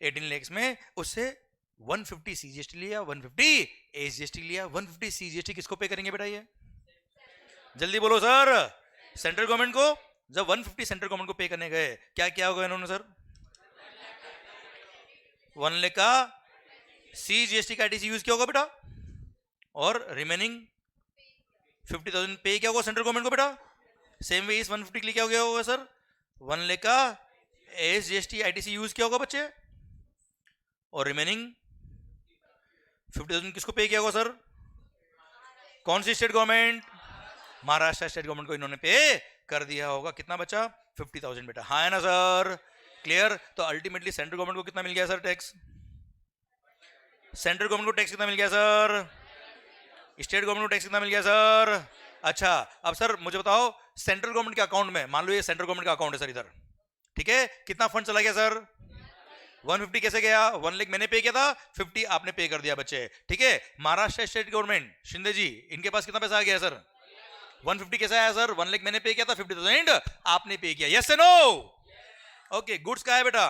18 लाख में, उससे 150 सीजीएसटी लिया, 150 एसजीएसटी लिया। 150 सीजीएसटी किसको पे करेंगे बेटा? ये जल्दी बोलो सर, सेंट्रल गवर्नमेंट को। जब 150 सेंट्रल गवर्नमेंट को पे करने गए, क्या किया होगा इन्होंने सर? 1 लाख का सीजीएसटी का आईटीसी यूज किया होगा बेटा, और रिमेनिंग 50,000 पे क्या होगा सेंट्रल गवर्नमेंट को बेटा? सेम वे इस 150 के लिए क्या हो गया होगा सर? 1 लाख का एसजीएसटी आईटीसी यूज किया होगा बच्चे, और रिमेनिंग 50,000 किसको पे किया होगा सर? कौन सी state government? Maharashtra state government को इन्होंने पे कर दिया होगा। कितना बचा? 50,000 बेटा, हाँ है ना सर, क्लियर। तो अल्टीमेटली सेंट्रल गवर्नमेंट को कितना मिल गया सर टैक्स? सेंट्रल गवर्नमेंट को टैक्स कितना मिल गया सर? स्टेट गवर्नमेंट को टैक्स कितना मिल गया सर? अच्छा, अब सर मुझे बताओ, सेंट्रल गवर्नमेंट के अकाउंट में, मान लो ये सेंट्रल गवर्नमेंट का अकाउंट है सर इधर, ठीक है, कितना फंड चला गया सर? 150 कैसे गया? 1 लाख मैंने पे किया था, 50 आपने पे कर दिया बच्चे, ठीक है। महाराष्ट्र स्टेट गवर्नमेंट, शिंदे जी, इनके पास कितना पैसा आ गया सर? 150 कैसे आया सर? 1 लाख मैंने पे किया था, 50,000 आपने पे किया, यस नो? ओके, गुड्स क्या है बेटा?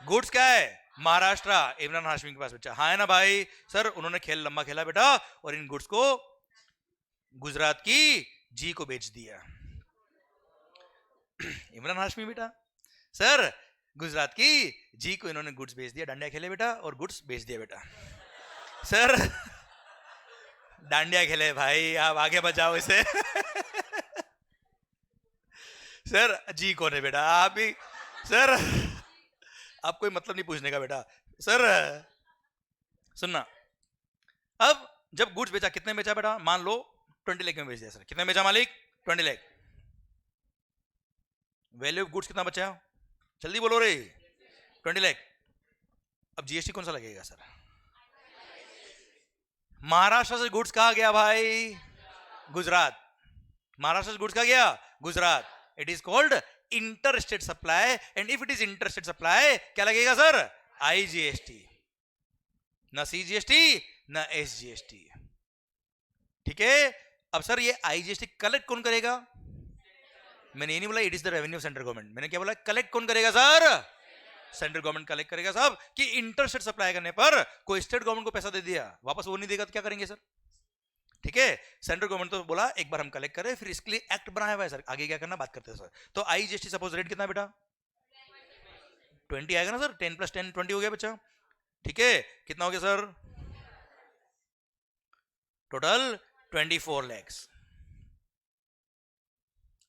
गुड्स क्या है? महाराष्ट्र इमरान हाशमी के पास बच्चा, हाँ है ना भाई सर। उन्होंने खेल लंबा खेला बेटा, और इन गुड्स को गुजरात की जी को बेच दिया। इमरान हाशमी बेटा, सर गुजरात की जी को इन्होंने गुड्स बेच दिया, डांडिया खेले बेटा और गुड्स बेच दिया बेटा। सर डांडिया खेले भाई, आप आगे बचाओ इसे। सर जी कौन है बेटा? आप भी सर, आप कोई मतलब नहीं पूछने का बेटा। सर सुनना, अब जब गुड्स बेचा, कितने बेचा बेटा? मान लो 20 लाख में बेच दिया सर, कितने बेचा मालिक? 20 लाख। वैल्यू ऑफ गुड्स कितना बचा? जल्दी बोलो रे, 20 लाख। अब जीएसटी कौन सा लगेगा सर? महाराष्ट्र से गुड्स कहा गया भाई? गुजरात। महाराष्ट्र से गुड्स कहा गया? Gujarat. It is called inter state supply, and if it is inter state supply क्या लगेगा सर? आईजीएसटी, ना सीजीएसटी ना एसजीएसटी, ठीक है। अब सर ये आईजीएसटी कलेक्ट कौन करेगा? मैंने ये नहीं बोला it is the revenue central government, मैंने क्या बोला? कलेक्ट कौन करेगा सर? सेंट्रल गवर्नमेंट कलेक्ट करेगा साहब। कि इंटर स्टेट सप्लाई करने पर कोई स्टेट गवर्नमेंट को पैसा दे दिया, वापस वो नहीं देगा तो क्या करेंगे सर? ठीक है, सेंट्रल गवर्नमेंट तो बोला एक बार हम कलेक्ट करें, फिर इसके लिए एक्ट बनाया हुआ है सर, आगे क्या करना बात करते हैं सर। तो आईजीएसटी सपोज रेट कितना बेटा? 20 आएगा ना सर, 10 + 10 20 हो गया बच्चा, ठीक है। कितना हो गया सर? टोटल 24 लाख।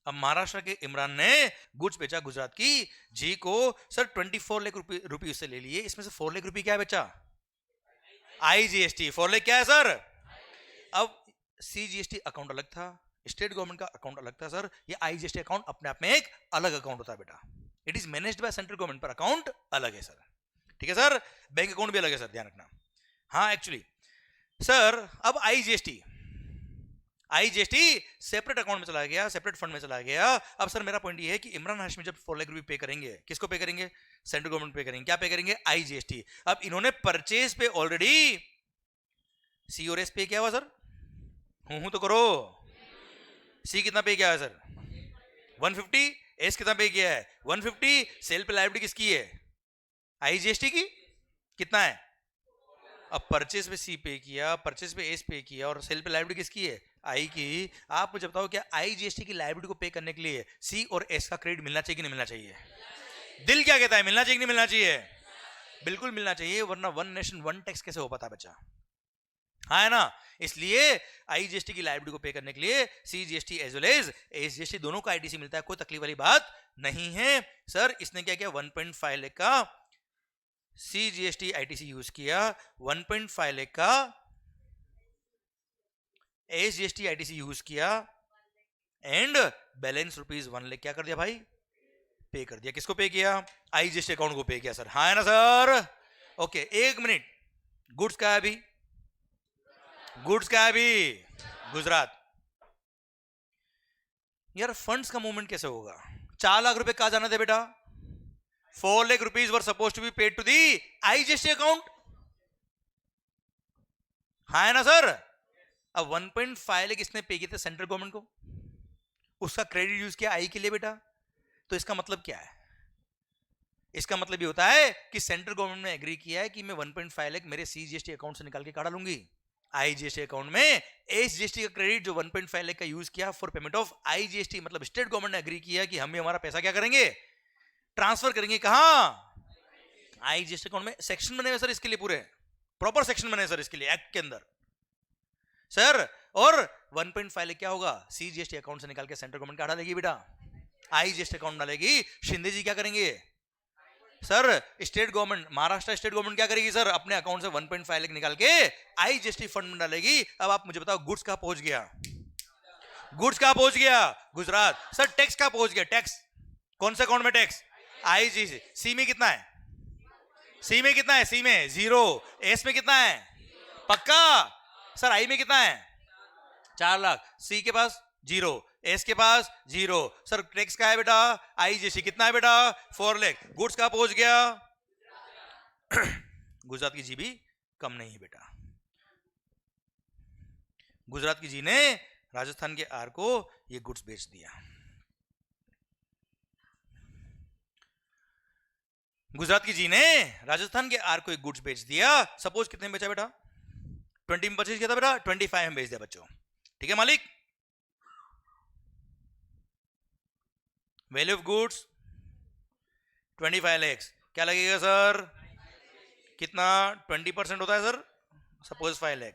अब महाराष्ट्र के इमरान ने गुड्स बेचा गुजरात की जी को सर, 24 लाख रुपए उससे ले लिए, इसमें से 4 लाख रुपए क्या है बच्चा? आईजीएसटी। 4 लाख क्या है सर? अब सीजीएसटी अकाउंट अलग था, स्टेट गवर्नमेंट का अकाउंट अलग था सर, ये आईजीएसटी अकाउंट अपने आप में एक अलग अकाउंट होता है बेटा, it is managed by central government पर अकाउंट अलग है सर, ठीक है सर, बैंक अकाउंट भी अलग है सर, ध्यान रखना। हाँ एक्चुअली सर अब आईजीएसटी सेपरेट अकाउंट में चला गया, सेपरेट फंड में चला गया। अब सर मेरा पॉइंट ये है कि इमरान हाशमी जब 4 लाख रुपए पे करेंगे, किसको पे करेंगे? सेंट्रल गवर्नमेंट पे करेंगे, क्या पे करेंगे? आईजीएसटी। अब इन्होंने परचेज पे ऑलरेडी सी और एस पे किया हुआ सर, हूं तो करो, सी कितना पे किया है सर? 150, एस कितना पे किया है? 150, सेल पे लायबिलिटी किसकी है? आईजीएसटी की, कितना है? अब परचेज पे सी पे किया, परचेज पे एस पे किया और सेल पे लायबिलिटी किसकी है? आई की। आप मुझे बताओ क्या आईजीएसटी की लायबिलिटी को पे करने के लिए सी और एस का क्रेडिट मिलना चाहिए कि नहीं मिलना चाहिए? दिल क्या कहता है, मिलना चाहिए कि नहीं मिलना चाहिए? बिल्कुल मिलना चाहिए, वरना वन नेशन वन टैक्स कैसे हो पाता बच्चा, हाँ है ना। इसलिए आईजीएसटी की लायबिलिटी को पे करने के लिए CGST as well as SGST दोनों का आईटीसी मिलता है, कोई तकलीफ वाली बात नहीं है सर। इसने क्या किया? 1.5 लाख का सीजीएसटी आईटीसी यूज किया, 1.5 लाख का एसजीएसटी आईटीसी यूज किया एंड बैलेंस ₹1 लाख क्या कर दिया भाई? पे कर दिया। किसको पे किया? आईजीएसटी अकाउंट को पे किया सर, हाँ है ना सर। ओके एक मिनट, गुड्स का है अभी, गुड्स का है अभी? गुजरात। यार फंड्स का मूवमेंट कैसे होगा? 4 लाख रुपए कहा जाना थे बेटा? 4 lakh rupees were supposed to be paid to the IGST account, हाँ है ना सर। अब 1.5 लाख इसने पे किए थे सेंट्रल गवर्नमेंट को, उसका क्रेडिट यूज किया आई के लिए बेटा। तो इसका मतलब क्या है? इसका मतलब ये होता है कि सेंट्रल गवर्नमेंट ने एग्री किया है कि मैं 1.5 लाख मेरे सीजीएसटी अकाउंट से निकाल के काढ़ा लूंगी आईजीएसटी अकाउंट में। एसजीएसटी का क्रेडिट जो 1.5 लाख का यूज किया फॉर पेमेंट ऑफ आईजीएसटी, मतलब स्टेट गवर्नमेंट ने एग्री किया कि हम हमारा पैसा क्या करेंगे? ट्रांसफर करेंगे। कहां? आईजीएसटी अकाउंट में। सेक्शन बने हुए सर इसके लिए, पूरे प्रॉपर सेक्शन बने सर इसके लिए एक्ट के अंदर सर। और 1.5 लाख क्या होगा? सीजीएसटी अकाउंट से निकाल के सेंट्रल गवर्नमेंट का डालेगी बेटा, आईजीएसटी अकाउंट डालेगी। शिंदे जी क्या करेंगे sir? State government, Maharashtra state government क्या करेगी सर? अपने अकाउंट से 1.5 लाख निकाल के आईजीएसटी फंड में डालेगी। अब आप मुझे बताओ गुड्स कहां पहुंच गया? गुड्स कहां पहुंच गया? गुजरात। सर टैक्स कहां पहुंच गया? टैक्स कौन से अकाउंट में? Tax IGST. सी में कितना है? सी में कितना है? सी में 0। एस में कितना है? पक्का सर। आई में कितना है? 4 लाख। सी के पास 0, एस के पास 0 सर। टैक्स का है बेटा? आईजीएसटी कितना है बेटा? 4 लाख। गुड्स कहां पहुंच गया? गुजरात की जी भी कम नहीं है बेटा। गुजरात की जी ने राजस्थान के आर को ये गुड्स बेच दिया। गुजरात की जी ने राजस्थान के आर को एक गुड्स बेच दिया। सपोज कितने में बेचा बेटा? 20 में परचेज किया था बेटा, 25 में बेच दिया बच्चों, ठीक है मालिक। Value of goods 25 lakh. क्या लगेगा सर? कितना? 20% होता है सर, सपोज 5 लाख।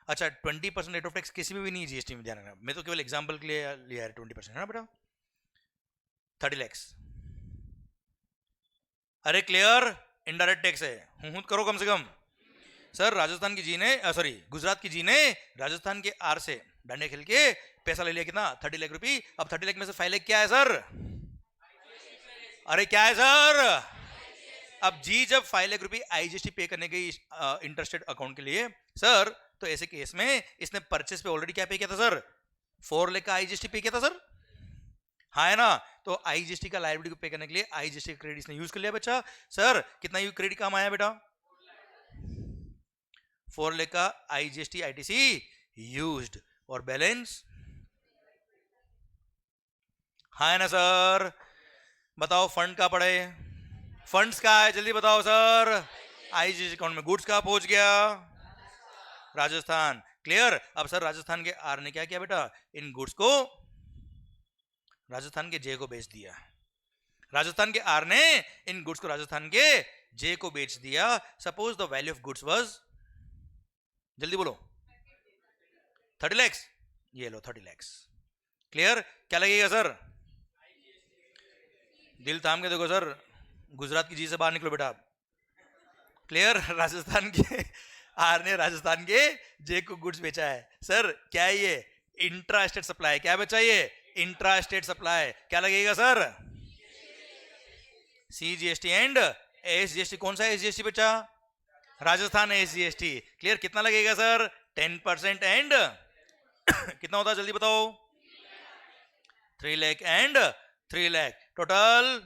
अच्छा 20% रेट ऑफ टैक्स किसी में भी नहीं जीएसटी में, ध्यान रखना, मैं तो केवल एग्जांपल के लिए लिया है 20% है ना बेटा। 30 लाख। अरे क्लियर, इनडायरेक्ट टैक्स है, हूं करो कम से कम सर। राजस्थान की जी ने सॉरी गुजरात की जी ने राजस्थान के आर से डंडे खेल के पैसा ले लिया, कितना? 30 लाख रुपए। अब 30 लाख में से 5 लाख क्या है सर? अरे क्या है सर? अब जी जब 5 लाख रुपए आईजीएसटी पे करने गई इंटरेस्टेड अकाउंट के लिए सर, तो ऐसे केस में इसने परचेस पे ऑलरेडी क्या पे किया था सर? 4 लाख का आईजीएसटी पे किया था सर, हाँ है ना। तो आईजीएसटी का लायबिलिटी को पे करने के लिए आईजीएसटी क्रेडिट इसने यूज कर लिया बच्चा। सर कितना क्रेडिट काम आया बेटा? 4 लाख का आईजीएसटी आईटीसी यूज्ड और बैलेंस, हाँ है ना सर। बताओ फंड का पड़े? फंड्स का है, जल्दी बताओ सर। आईजीएसटी अकाउंट में गुड्स कहां पहुंच गया? राजस्थान। क्लियर। अब सर राजस्थान के आर ने क्या किया बेटा? इन गुड्स को राजस्थान के जे को बेच दिया। राजस्थान के आर ने इन गुड्स को राजस्थान के जे को बेच दिया। Suppose the value of goods was, जल्दी बोलो, 30 लाख। ये लो 30 लाख। क्लियर। क्या लगेगा सर? दिल थाम के देखो सर, गुजरात की जी से बाहर निकलो बेटा। क्लियर। राजस्थान के आर ने राजस्थान के जे को गुड्स बेचा है। सर क्या है ये? Intra state supply. क्या बेचा ये? Intra state supply. क्या लगेगा सर? CGST and SGST। कौन सा SGST बेचा? राजस्थान SGST। क्लियर? कितना लगेगा सर? 10% एंड कितना होता है जल्दी बताओ? 3 lakh and 3 lakh, total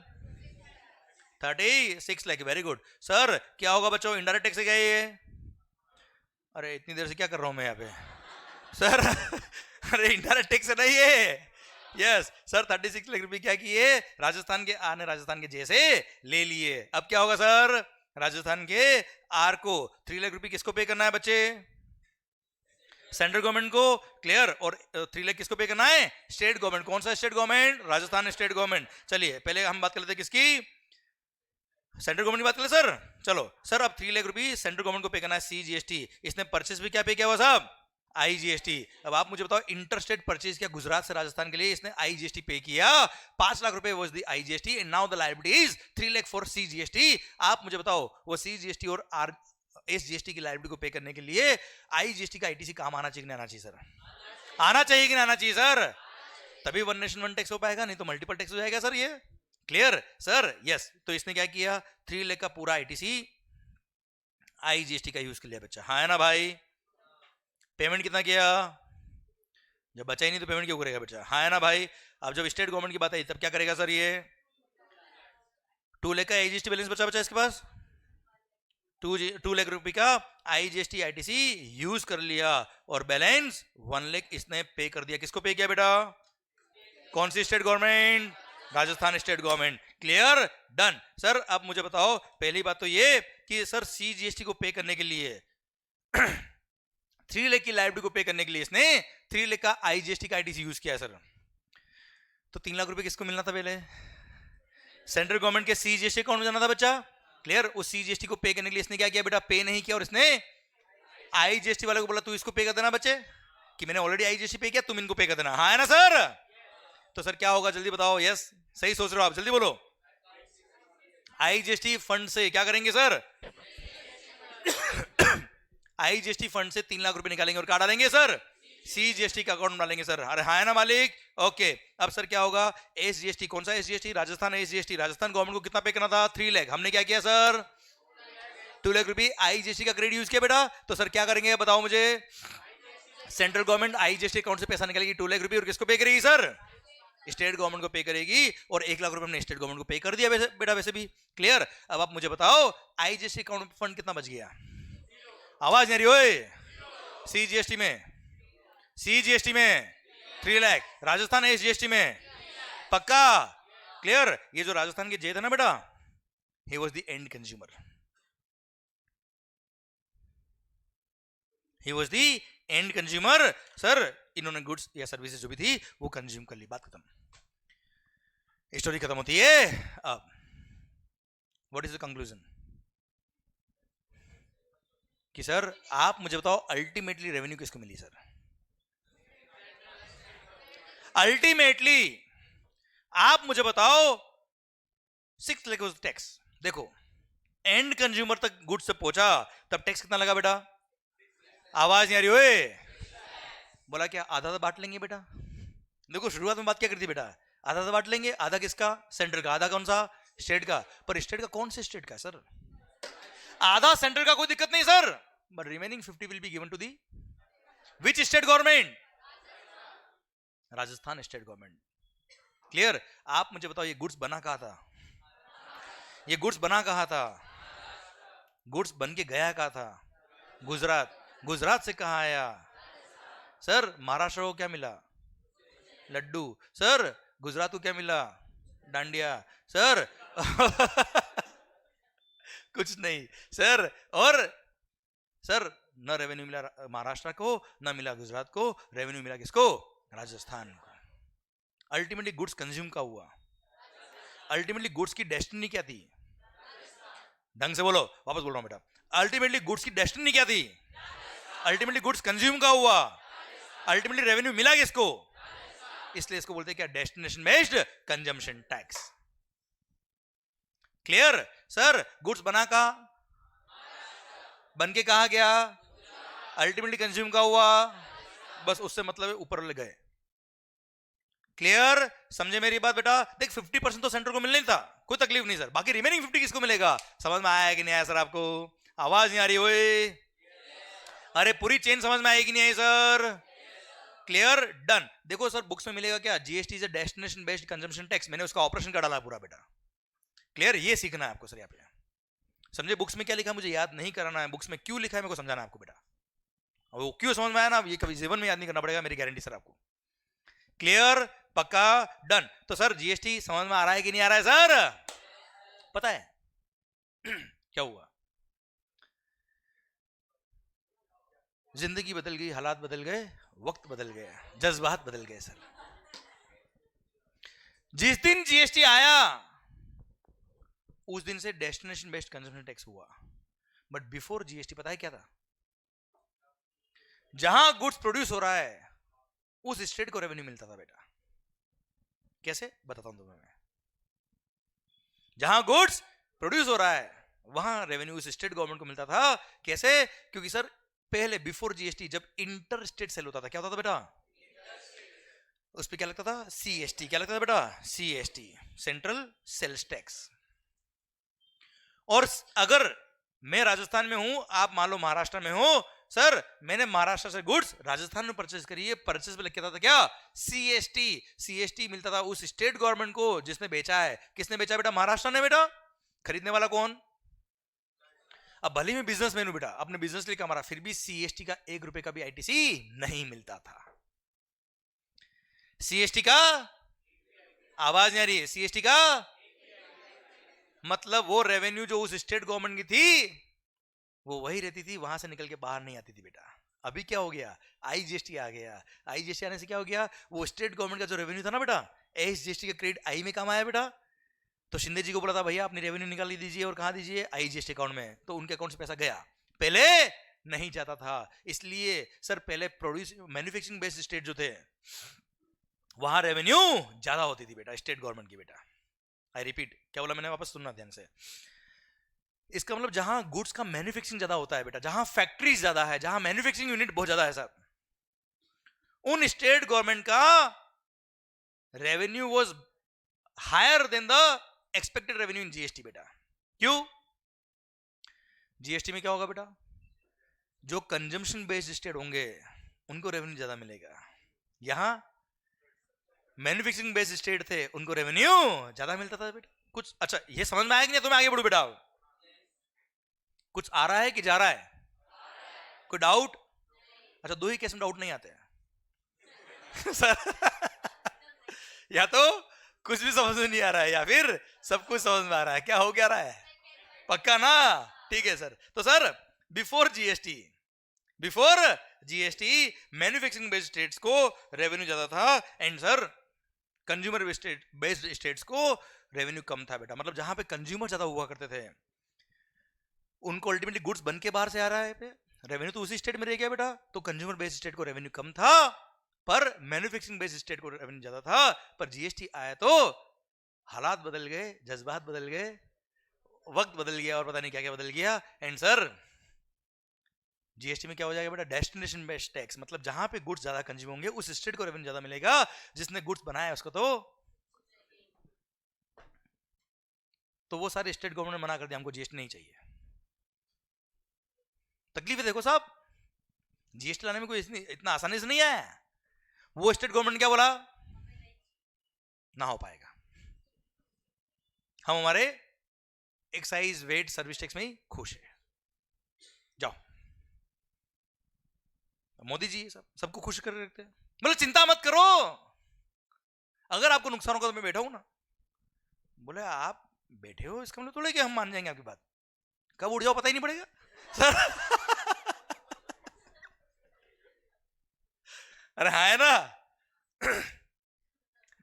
36 lakh. Very good sir. क्या होगा बच्चों? इनडायरेक्ट टैक्स है क्या ये? अरे इतनी देर से क्या कर रहा हूं मैं यहाँ पे सर? अरे इनडायरेक्ट टैक्स है नहीं ये? Yes sir. 36 लाख रुपए क्या किए? राजस्थान के आर ने राजस्थान के जे से ले लिए। अब क्या होगा सर? राजस्थान के आर को 3 लाख रुपए किसको पे करना है बच्चे? सेंट्रल गवर्नमेंट को। क्लियर? और 3 लाख किसको पे करना है? State government. कौन सा state government? Rajasthan state government. चलिए पहले हम बात कर लेते हैं किसकी? सेंट्रल गवर्नमेंट की बात करें सर। चलो सर अब 3 लाख रुपए सेंट्रल गवर्नमेंट को पे करना है CGST। इसने परचेस भी क्या पे किया हुआ साहब? IGST। अब आप मुझे बताओ इंटर स्टेट परचेज किया गुजरात से राजस्थान के लिए, इसने IGST पे किया। 5 लाख रुपए was the IGST and now the liability is 3 lakh for CGST। आप मुझे बताओ वो CGST और SGST की लायबिलिटी को पे करने के लिए IGST का ITC काम आना चाहिए कि नहीं आना चाहिए सर? आना चाहिए कि नहीं आना चाहिए सर? तभी वन नेशन वन टैक्स हो पाएगा, नहीं तो मल्टीपल टैक्स हो जाएगा सर ये। Clear sir? यस। तो इसने क्या किया? 3 लाख का पूरा ITC IGST का यूज कर लिया बच्चा। हाँ है ना भाई? पेमेंट कितना किया? जब बचा ही नहीं तो पेमेंट क्यों करेगा बच्चा? हाँ है ना भाई? अब जब स्टेट गवर्नमेंट की बात आई तब क्या करेगा सर ये? 2 लाख का IGST बैलेंस बचा इसके पास। 2 लाख रुपए का IGST ITC यूज कर लिया और बैलेंस 1 लाख इसने पे कर दिया। किसको पे किया बेटा? कौन सी state government? Rajasthan state government. Clear? Done sir. अब मुझे बताओ पहली बात तो ये कि सर CGST को पे करने के लिए 3 लाख की लायबिलिटी को पे करने के लिए इसने 3 लाख का IGST का ITC यूज किया सर। तो 3 लाख रुपए किसको मिलना था पहले? सेंट्रल गवर्नमेंट के CGST अकाउंट में जाना था बच्चा। क्लियर? उस CGST को पे करने के लिए इसने क्या किया बेटा? पे नहीं किया और इसने IGST वाले को बोला तू इसको पे कर देना बच्चे, कि मैंने ऑलरेडी IGST पे किया, तुम इनको पे कर देना। हाँ है ना सर? तो सर क्या होगा जल्दी बताओ? यस सही सोच रहे हो आप, जल्दी बोलो। IGST फंड से क्या करेंगे सर? IGST फंड से 3 लाख रुपए निकालेंगे और क्या डालेंगे सर? CGST का अकाउंट डालेंगे सर। अरे हाँ है ना मालिक? ओके। अब सर क्या होगा? SGST। कौन सा SGST? Rajasthan SGST। Rajasthan government को कितना पे करना था? 3 लाख। हमने क्या किया सर? 2 लाख रुपए IGST का क्रेडिट यूज किया बेटा। तो सर क्या करेंगे बताओ मुझे? सेंट्रल गवर्नमेंट IGST अकाउंट से पैसा निकालेगी 2 लाख रुपए और किसको पे करेगी सर? स्टेट गवर्नमेंट को पे करेगी और 1 लाख रुपए हमने स्टेट गवर्नमेंट को पे कर दिया बेटा वैसे भी। क्लियर? अब आप मुझे बताओ IGST अकाउंट फंड कितना बच गया? आवाज नहीं रही ओए। CGST में 3 लाख, राजस्थान SGST में पक्का? क्लियर? ये जो राजस्थान के जे थे ना बेटा, he was the end consumer, he was the end consumer। Sir इन्होंने गुड्स या सर्विसेज जो भी थी वो कंज्यूम कर ली, बात खत्म, स्टोरी खत्म होती है। अब व्हाट इज द कंक्लूजन? कि सर आप मुझे बताओ अल्टीमेटली रेवेन्यू किसको मिली सर? अल्टीमेटली आप मुझे बताओ 6 लाख टैक्स। देखो एंड कंज्यूमर तक गुड्स से पहुंचा तब टैक्स कितना लगा बेटा? आवाज नहीं आ रही ओए। बोला क्या आधा आधा बांट लेंगे बेटा? देखो शुरुआत में बात क्या करती बेटा? आधा आधा बांट लेंगे, आधा किसका? सेंट्रल का, आधा कौन सा? स्टेट का। पर स्टेट का कौन से स्टेट का सर? आधा सेंट्रल का, कोई दिक्कत नहीं sir, but remaining 50 will be given to the which state government? Rajasthan state government. Clear? आप मुझे बताओ ये गुड्स बना कहां था? ये गुड्स बना कहां था? गुड्स बन के गया कहां था? गुजरात। गुजरात से कहां आया सर? महाराष्ट्र को क्या मिला? लड्डू। सर गुजरात को क्या मिला? डांडिया। सर कुछ नहीं सर। और सर न रेवेन्यू मिला महाराष्ट्र को, न मिला गुजरात को, रेवेन्यू मिला किसको? राजस्थान को। अल्टीमेटली गुड्स कंज्यूम का हुआ। अल्टीमेटली गुड्स की डेस्टिनी क्या थी? ढंग से बोलो, वापस बोल रहा हूं बेटा। अल्टीमेटली गुड्स की डेस्टिनी क्या थी? अल्टीमेटली गुड्स कंज्यूम का हुआ। अल्टीमेटली रेवेन्यू मिला किसको? इसलिए इसको बोलते हैं क्या? Destination based consumption tax. Clear? Sir goods बना का बन के कहा गया, अल्टीमेटली कंज्यूम का हुआ, बस उससे मतलब है ऊपर ले गए। क्लियर? समझे मेरी बात बेटा? देख 50% तो सेंटर को मिलने था, कोई तकलीफ नहीं सर, बाकी रिमेनिंग 50 किसको मिलेगा? समझ में आया कि नहीं आया सर आपको? आवाज नहीं आ रही ओए? अरे पूरी चेन समझ में आई कि नहीं आई सर? क्लियर? डन। देखो सर बुक्स में मिलेगा क्या? GST is destination based consumption tax, मैंने उसका ऑपरेशन का डाला पूरा बेटा। क्लियर? ये सीखना है आपको सर यहाँ पे। समझे बुक्स में क्या लिखा मुझे याद नहीं कराना है, बुक्स में क्यों लिखा है मेरे को समझाना है आपको बेटा। वो क्यों समझ में आया ना, ये कभी जीवन में याद नहीं करना पड़ेगा, मेरी गारंटी सर आपको। क्लियर? पक्का? डन। तो सर जीएसटी समझ में आ रहा है कि नहीं आ रहा है सर? पता है क्या हुआ? जिंदगी बदल गई, हालात बदल गए, वक्त बदल गया, जज्बात बदल गए सर। जिस दिन जीएसटी आया उस दिन से डेस्टिनेशन बेस्ड कंजम्पशन टैक्स हुआ। बट बिफोर जीएसटी पता है क्या था? जहां गुड्स प्रोड्यूस हो रहा है उस स्टेट को रेवेन्यू मिलता था बेटा। कैसे बताता हूं तुम्हें मैं। जहां गुड्स प्रोड्यूस हो रहा है वहां रेवेन्यू उस स्टेट गवर्नमेंट को मिलता था। कैसे? क्योंकि सर पहले बिफोर जीएसटी जब इंटर स्टेट सेल होता था, क्या होता था बेटा? उस पर क्या लगता था? सीएसटी। क्या लगता था बेटा? CST, central sales tax. और अगर मैं राजस्थान में हूं, आप मान लो महाराष्ट्र में हो, सर मैंने महाराष्ट्र से गुड्स राजस्थान में परचेज करी है, परचेज पे लिखा था क्या? सीएसटी। सीएसटी मिलता था उस स्टेट गवर्नमेंट को जिसने बेचा है। किसने बेचा बेटा? महाराष्ट्र ने बेटा। खरीदने वाला कौन? अब भले में बिजनेसमैन हूं बेटा, अपने बिजनेस लिए कमा रहा, फिर भी सीएसटी का 1 रुपए का भी आईटीसी नहीं मिलता था। सीएसटी का आवाज नहीं आ रही है? सीएसटी का मतलब वो रेवेन्यू जो उस स्टेट गवर्नमेंट की थी वो वही रहती थी, वहां से निकल के बाहर नहीं आती थी बेटा। अभी क्या हो गया? आईजीएसटी आ गया। आईजीएसटी आने से क्या हो गया? वो स्टेट गवर्नमेंट का जो रेवेन्यू था ना बेटा, एसजीएसटी का क्रेडिट आई में काम आया बेटा। तो शिंदे जी को बोला था भैया अपनी रेवेन्यू निकाल दीजिए, और कहां दीजिए? आईजीएसटी अकाउंट में। तो उनके अकाउंट से पैसा गया, पहले नहीं जाता था। इसलिए सर पहले प्रोड्यूस मैन्युफैक्चरिंग बेस्ड स्टेट जो थे वहां रेवेन्यू ज्यादा होती थी बेटा, स्टेट गवर्नमेंट की बेटा। आई रिपीट, क्या बोला मैंने? वापस सुनना ध्यान से। इसका मतलब जहां गुड्स का मैन्युफैक्चरिंग ज्यादा होता है बेटा, जहां फैक्ट्रीज ज्यादा है, जहां मैन्युफैक्चरिंग यूनिट बहुत ज्यादा है सर, उन स्टेट गवर्नमेंट का revenue was higher than the expected revenue in GST बेटा। क्यों? जीएसटी में क्या होगा बेटा? जो कंजम्पशन बेस्ड स्टेट होंगे उनको रेवेन्यू ज्यादा मिलेगा। यहां मैन्युफैक्चरिंग बेस्ड स्टेट थे उनको रेवेन्यू ज्यादा मिलता था बेटा। कुछ अच्छा ये समझ में आया कि नहीं? तो मैं आगे बढ़ू बेटा। कुछ आ रहा है कि जा रहा है? कोई डाउट? अच्छा दो ही केस में डाउट नहीं आते हैं सर या तो कुछ भी समझ में नहीं आ रहा है या फिर सब कुछ समझ में आ रहा है। क्या हो क्या रहा है? पक्का ना? ठीक है सर। तो sir before GST manufacturing based states को रेवेन्यू ज्यादा था, and sir consumer based states को रेवेन्यू कम था बेटा। मतलब जहां पे कंज्यूमर ज्यादा हुआ करते थे उनको अल्टीमेटली गुड्स बन के बाहर से आ रहा है पे, रेवेन्यू तो उसी स्टेट में रह गया बेटा। तो कंज्यूमर बेस्ड स्टेट को रेवेन्यू कम था, पर मैन्युफैक्चरिंग बेस्ड स्टेट को रेवेन्यू ज्यादा था। पर जीएसटी आया तो हालात बदल गए, जज्बात बदल गए, वक्त बदल गया, और पता नहीं क्या क्या बदल गया। एंड सर जीएसटी में क्या हो जाएगा बेटा? Destination based tax. मतलब जहां पे गुड्स ज्यादा कंज्यूम होंगे उस स्टेट को रेवेन्यू ज्यादा मिलेगा, जिसने गुड्स बनाया उसको तो वो सारे स्टेट गवर्नमेंट ने मना कर दिया, हमको जीएसटी नहीं चाहिए। तकलीफ है देखो साहब, जीएसटी लाने में कोई इतना आसानी से नहीं आया। वो स्टेट गवर्नमेंट क्या बोला? ना हो पाएगा, हम हमारे एक्साइज वेट सर्विस टैक्स में ही खुश है, जाओ। मोदी जी सबको खुश कर रखते हैं। बोले चिंता मत करो, अगर आपको नुकसान होगा तो मैं बैठा हूं ना। बोले आप बैठे हो इसका मतलब थोड़ा कि हम मान जाएंगे आपकी बात, कब उठ जाओ पता ही नहीं पड़ेगा सर अरे हाँ है ना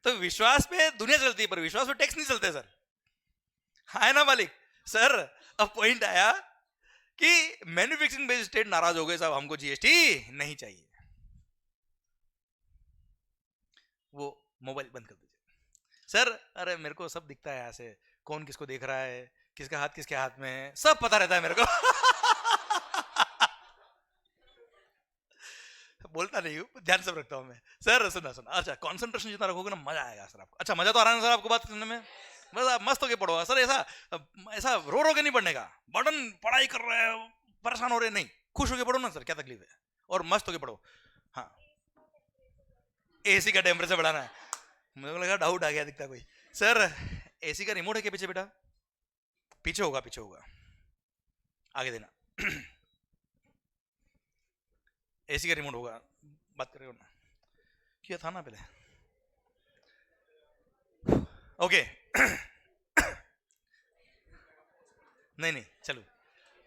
तो विश्वास पे दुनिया चलती है पर विश्वास पे टैक्स नहीं चलते सर, हाँ है ना मालिक। सर अब पॉइंट आया कि मैन्युफैक्चरिंग बेस्ड स्टेट नाराज हो गए साहब, हमको जीएसटी नहीं चाहिए। वो मोबाइल बंद कर दीजिए सर। अरे मेरे को सब दिखता है यहाँ से, कौन किसको देख रहा है, किसका हाथ किसके हाथ में है, सब पता रहता है मेरे को नहीं, ध्यान से रखता हूँ मैं सर। सुना सुना, अच्छा कंसंट्रेशन जितना रखोगे ना मजा आएगा सर आपको। अच्छा मजा तो आ रहा है सर आपको बात सुनने में? बस आप मस्त होके पढ़ो सर। ऐसा ऐसा रो के नहीं पढ़ने का, बर्डन पढ़ाई कर रहे हैं परेशान हो रहे नहीं, खुश होके पढ़ो ना सर, क्या तकलीफ है, और मस्त होके पढ़ो। हाँ एसी का टेम्परेचर बढ़ाना है, मुझे लगा डाउट आ गया दिखता कोई। सर एसी का रिमोट है क्या पीछे बेटा? पीछे होगा, पीछे होगा, आगे देना। एसी का रिमोट होगा, बात करेगा ना, किया था ना पहले। ओके नहीं नहीं चलो,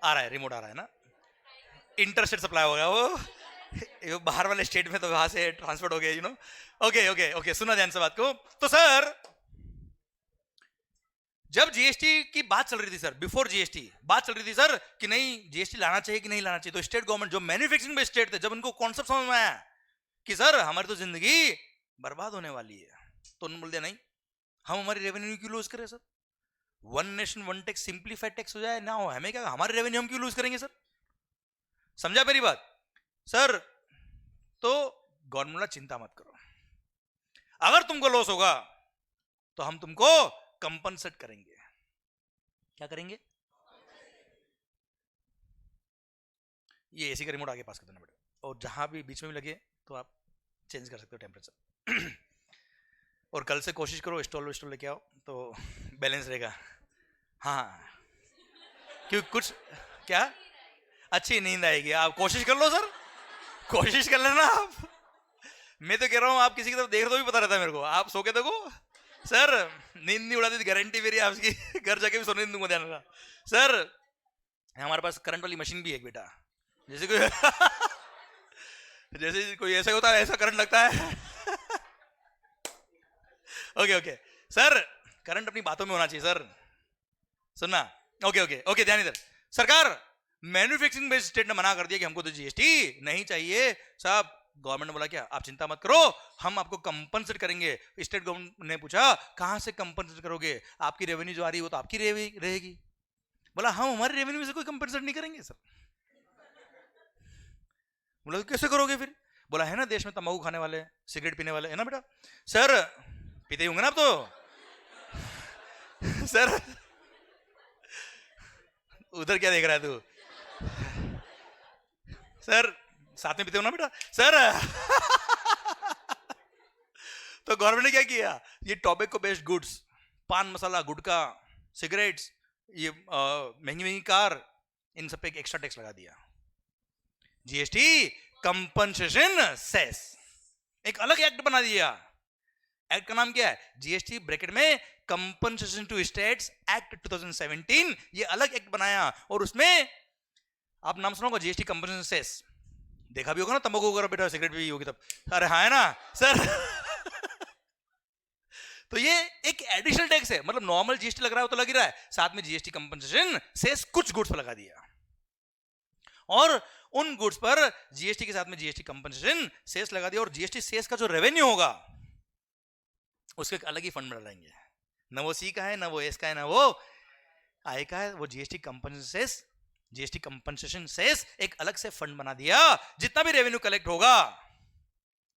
आ रहा है रिमोट, आ रहा है ना, इंटरस्टेट सप्लाई होगा वो बाहर वाले स्टेट में, तो वहां से ट्रांसफर हो गया you know. Okay okay okay, सुना ध्यान से बात को। तो सर जब जीएसटी की बात चल रही थी सर, बिफोर जीएसटी बात चल रही थी सर कि नहीं जीएसटी लाना चाहिए कि नहीं लाना चाहिए, तो स्टेट गवर्नमेंट जो मैन्युफैक्चरिंग बेस्ड स्टेट थे, जब उनको कॉन्सेप्ट समझ में आया कि सर हमारी तो जिंदगी बर्बाद होने वाली है, तो उन्होंने बोल दिया नहीं, हम हमारी रेवेन्यू क्यों लूज करें sir, one nation one tax simplified tax हो जाए ना, हो हमें क्या, हमारी रेवेन्यू हम क्यों लूज करेंगे सर। समझा मेरी बात सर? तो गवर्नमेंट चिंता मत करो, अगर तुमको लॉस होगा तो हम तुमको कंपनसेट करेंगे। क्या करेंगे? ये एसी का रिमोट आगे पास कर देना बेटा, और जहां भी बीच में भी लगे तो आप चेंज कर सकते हो टेम्परेचर। और कल से कोशिश करो स्टॉल लेके आओ तो बैलेंस रहेगा। हाँ क्योंकि कुछ क्या अच्छी नींद आएगी, आप कोशिश कर लो सर, कोशिश कर लेना आप। मैं तो कह रहा हूं आप किसी की तरफ देख दो भी पता रहता है मेरे को, आप सो के देखो सर, नींद नहीं उड़ाती, गारंटी मेरी आपकी, घर जाके भी सोने नहीं दूंगा, ध्यान रखना सर। हमारे पास करंट वाली मशीन भी है एक बेटा, जैसे कोई जैसे कोई ऐसा होता है ऐसा करंट लगता है। ओके ओके सर, करंट अपनी बातों में होना चाहिए सर, सुनना। ओके ओके ओके, ध्यान इधर। सरकार मैन्युफैक्चरिंग बेस्ड स्टेट ने मना कर दिया कि हमको तो जीएसटी नहीं चाहिए साहब। गवर्नमेंट ने बोला क्या, आप चिंता मत करो, हम आपको कंपनसेट करेंगे। स्टेट गवर्नमेंट ने पूछा कहां से कंपनसेट करोगे, आपकी रेवेन्यू जो आ रही है वो तो आपकी रहेगी। बोला हम हमारी रेवेन्यू में से कोई कंपनसेट नहीं करेंगे सर। बोला कैसे करोगे फिर? बोला है ना देश में तंबाकू खाने वाले, सिगरेट पीने वाले है ना बेटा। सर पीते ही होंगे ना आप तो। सर उधर क्या देख रहा है तू? सर साथ में पीते हो ना बेटा सर। तो गवर्नमेंट ने क्या किया, ये टोबैको बेस्ड गुड्स, पान मसाला, गुटखा, सिगरेट्स, ये महंगी महंगी कार, इन सब पे एक एक्स्ट्रा टैक्स लगा दिया, जीएसटी कंपनसेशन सेस, एक अलग एक्ट बना दिया। एक्ट का नाम क्या है? जीएसटी ब्रैकेट में कंपनसेशन टू स्टेट्स एक्ट 2017, ये अलग एक्ट बनाया। और उसमें आप नाम सुना होगा जीएसटी कंपनसेशन सेस, देखा भी होगा ना तंबाकू वगैरह बेटा, सिगरेट भी होगी तब। अरे हाँ है ना सर। तो ये एक एडिशनल टैक्स है, मतलब नॉर्मल जीएसटी लग रहा है तो लग ही रहा है, साथ में जीएसटी कंपनसेशन सेस कुछ गुड्स पर लगा दिया, और उन गुड्स पर जीएसटी के साथ में जीएसटी कंपनसेशन सेस लगा दिया। और जीएसटी सेस का जो रेवेन्यू होगा उसके एक अलग ही फंड में डालेंगे, ना वो सी का है, ना वो एस का है, ना वो आई का है, वो जीएसटी कंपनसेशन सेस एक अलग से फंड बना दिया। जितना भी रेवेन्यू कलेक्ट होगा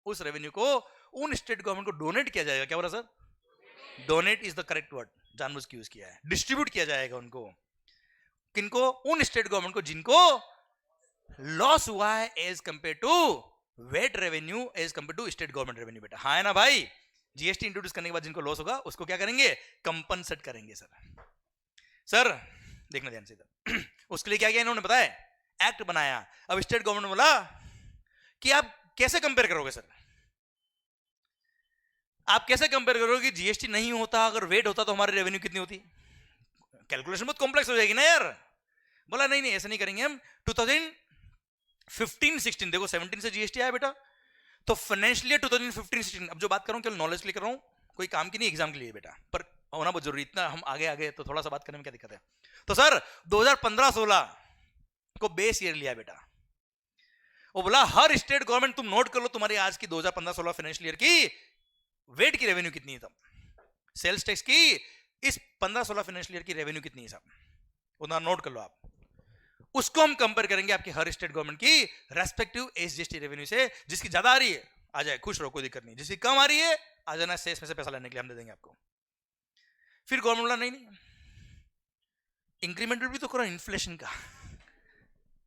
उस रेवेन्यू को उन स्टेट गवर्नमेंट को डोनेट किया जाएगा। क्या बोला sir? Donate is the correct word, जानबूझ के यूज किया है। डिस्ट्रीब्यूट किया जाएगा उनको, किनको? उन स्टेट गवर्नमेंट को जिनको लॉस हुआ है as compare to VAT revenue, as compare to state government revenue. बेटा हाँ है ना भाई, जीएसटी इंट्रोड्यूस करने के बाद जिनको लॉस होगा उसको क्या करेंगे? कंपनसेट करेंगे सर। सर देखना ध्यान से इधर। उसके लिए क्या किया इन्होंने बताया, एक्ट बनाया। अब स्टेट गवर्नमेंट ने बोला कि आप कैसे कंपेयर करोगे सर, आप कैसे कंपेयर करोगे कि जीएसटी नहीं होता, अगर वेट होता तो हमारी रेवेन्यू कितनी होती? कैलकुलेशन बहुत कॉम्प्लेक्स हो जाएगी ना यार। बोला नहीं नहीं ऐसा नहीं करेंगे हम, 2015-16, देखो 17 से जीएसटी आया बेटा, तो फाइनेंशियल ईयर 2015-16, अब जो बात कर रहा हूं केवल नॉलेज के लिए कर रहा हूं, कोई काम की नहीं, एग्जाम के लिए बेटा, पर होना बहुत जरूरी, इतना हम आगे आगे तो थोड़ा सा बात करने में क्या दिक्कत है। तो सर 2015-16 को बेस ईयर लिया बेटा, वो बोला हर स्टेट गवर्नमेंट तुम नोट कर लो तुम्हारी आज की 2015-16 फाइनेंशियल ईयर की वेट की रेवेन्यू कितनी है, तब सेल्स टैक्स की इस 15-16 फाइनेंशियल ईयर की रेवेन्यू कितनी है साहब, उतना नोट कर लो आप। उसको हम कंपेयर करेंगे आपकी हर स्टेट गवर्नमेंट की रेस्पेक्टिव एसजीएसटी रेवेन्यू से। जिसकी ज्यादा आ रही है आ जाए, खुश रहो, कोई दिक्कत नहीं। जिसकी कम आ रही है आ जाना, सेस में से पैसा लेने के लिए हम दे देंगे आपको। फिर गवर्नमेंट बोला नहीं इंक्रीमेंटल भी तो करो इन्फ्लेशन का।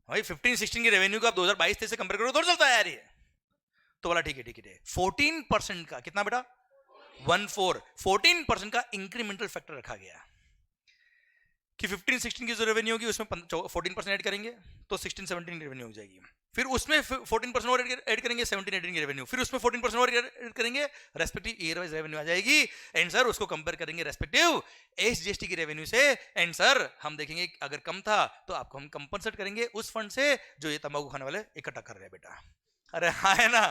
भाई 15-16 की रेवेन्यू का आप 2022-23 से कंपेयर करो तो चलता है यार ये। तो बोला ठीक है 14% का कितना बेटा 14% का इंक्रीमेंटल फैक्टर रखा गया कि 15-16 की जो रेवेन्यू होगी उसमें 14% ऐड करेंगे तो 16-17 की रेवेन्यू हो जाएगी। फिर उसमें 14% और ऐड करेंगे 17-18 की रेवेन्यू, फिर उसमें 14% और ऐड करेंगे, रेस्पेक्टिव ईयर वाइज रेवेन्यू आ जाएगी। एंड सर उसको कंपेयर करेंगे रेस्पेक्टिव एसजीएसटी की रेवेन्यू से। एंड सर हम देखेंगे अगर कम था तो आपको हम कंपनसेट करेंगे उस फंड से जो ये तंबाकू खाने वाले इकट्ठा कर रहे हैं बेटा। अरे हाँ है ना,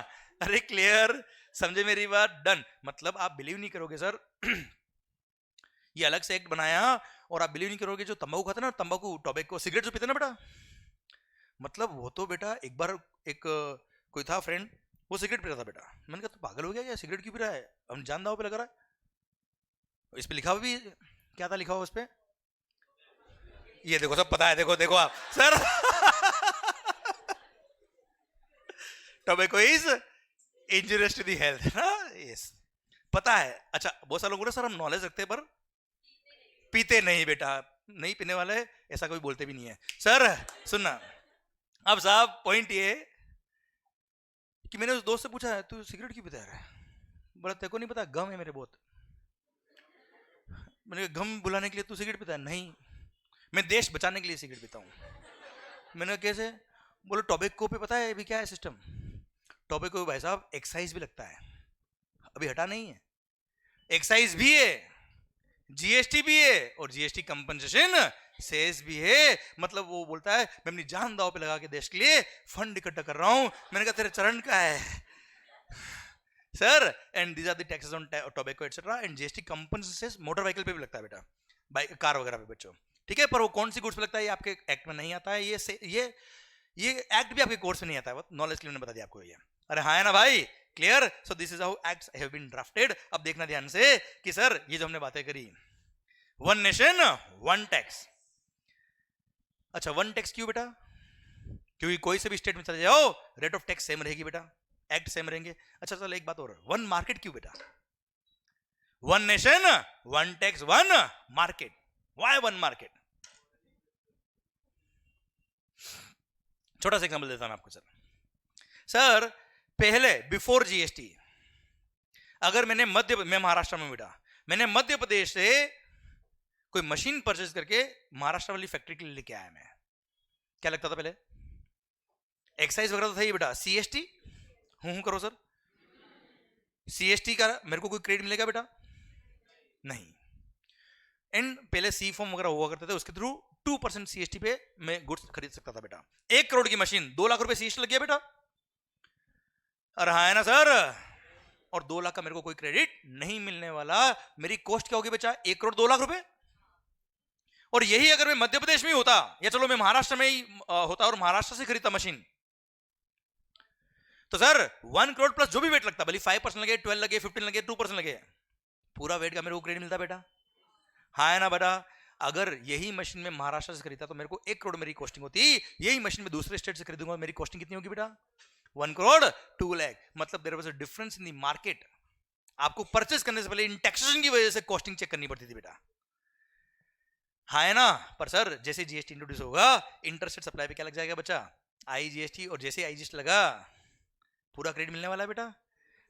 अरे क्लियर, समझे मेरी बात? डन। मतलब आप बिलीव नहीं करोगे सर ये अलग से एक्ट बनाया और आप बिलीव नहीं करोगे, जो तंबाकू खाता ना, तंबाकू टोबैको सिगरेट जो पीते ना बेटा, मतलब वो तो बेटा एक बार एक कोई था फ्रेंड, वो सिगरेट पी रहा था बेटा। मैंने कहा तो पागल हो गया क्या, सिगरेट क्यों पी रहा है? हम जान दाव पे लगा रहा है। इस पे लिखा हुआ भी क्या था, लिखा हुआ उस पे, ये देखो सब पता है, देखो देखो आप sir tobacco is injurious to the health ना, यस पता है। अच्छा बहुत सारे लोगों ने सर हम नॉलेज रखते हैं पर पीते नहीं बेटा, नहीं पीने वाले ऐसा कोई बोलते भी नहीं है सर। सुनना अब साहब, पॉइंट ये कि मैंने उस दोस्त से पूछा है तू सिगरेट क्यों पीता है? बोला तेरे को नहीं पता गम है मेरे बहुत। मैंने कहा गम बुलाने के लिए तू सिगरेट पीता है? नहीं, मैं देश बचाने के लिए सिगरेट पीता हूं। मैंने कहा कैसे? बोलो टोबैको पे पता है अभी क्या है सिस्टम, टोबैको भाई साहब एक्साइज भी लगता है, अभी हटा नहीं है, एक्साइज भी है, जीएसटी भी है और जीएसटी कंपनसेशन सेस भी है। मतलब वो बोलता है मैं अपनी जान दांव पे लगा के देश के लिए फंड इकट्ठा कर रहा हूं। मैंने कहा तेरे चरण का है sir. And these are the taxes on tobacco etcetera and GST compensation motor vehicle पे भी लगता है बेटा, बाइक कार वगैरह पे बच्चों, ठीक है। पर वो कौन सी गुड्स पे लगता है ये आपके एक्ट में नहीं आता है, ये एक्ट भी आपके कोर्स में नहीं आता है, नॉलेज के लिए मैंने बता दिया आपको ये। अरे हाँ है ना भाई, clear? So this is how acts have been drafted. अब देखना ध्यान से कि सर ये जो हमने बातें करी, वन नेशन वन टैक्स। अच्छा वन टैक्स क्यों बेटा? क्योंकि कोई से भी स्टेट में चले जाओ रेट ऑफ टैक्स सेम रहेगी बेटा, एक्ट सेम रहेंगे। अच्छा चलो एक बात और, वन मार्केट क्यों बेटा? One nation one tax one market, why one market? छोटा सा एग्जांपल देता हूं आपको सर। सर पहले बिफोर जीएसटी अगर मैं महाराष्ट्र में बेटा, मैंने मध्य प्रदेश से कोई मशीन परचेज करके महाराष्ट्र वाली फैक्ट्री के लिए लेके आया, मैं क्या लगता था पहले? एक्साइज वगैरह तो था ही बेटा, सीएसटी हूं करो सर, सीएसटी का मेरे को कोई क्रेडिट मिलेगा बेटा? नहीं। एंड पहले सी फॉर्म वगैरह हुआ करते थे, उसके थ्रू 2% सीएसटी पे मैं गुड्स खरीद सकता था बेटा। 1 करोड़ की मशीन 2 लाख रुपए सीएसटी लग गया बेटा। अरे हाँ है ना सर, और 2 लाख का मेरे को कोई क्रेडिट नहीं मिलने वाला। मेरी कॉस्ट क्या होगी बच्चा? 1 करोड़ 2 लाख रुपए। और यही अगर मैं मध्य प्रदेश में ही होता, या चलो मैं महाराष्ट्र में ही होता और महाराष्ट्र से खरीदता मशीन, तो सर 1 करोड़ प्लस जो भी वेट लगता, भले 5% लगे, 12 लगे, 15 लगे, 2% लगे, पूरा वेट का मेरे को क्रेडिट मिलता बेटा। हाँ है ना बेटा? अगर यही मशीन में महाराष्ट्र से खरीदता तो मेरे को 1 करोड़ मेरी कॉस्टिंग होती, यही मशीन में दूसरे स्टेट से खरीदूंगा, मेरी कॉस्टिंग कितनी होगी बेटा? 1 करोड़ 2 लाख। मतलब there was a difference in the market. आपको परचेज करने से पहले इन टैक्सेशन की वजह से कॉस्टिंग चेक करनी पड़ती थी बेटा। हाँ है ना? पर सर जैसे जीएसटी इंट्रोड्यूस होगा, इंटरस्टेट सप्लाई पे क्या लग जाएगा बच्चा? आईजीएसटी। और जैसे आईजीएसटी लगा पूरा क्रेडिट मिलने वाला है बेटा।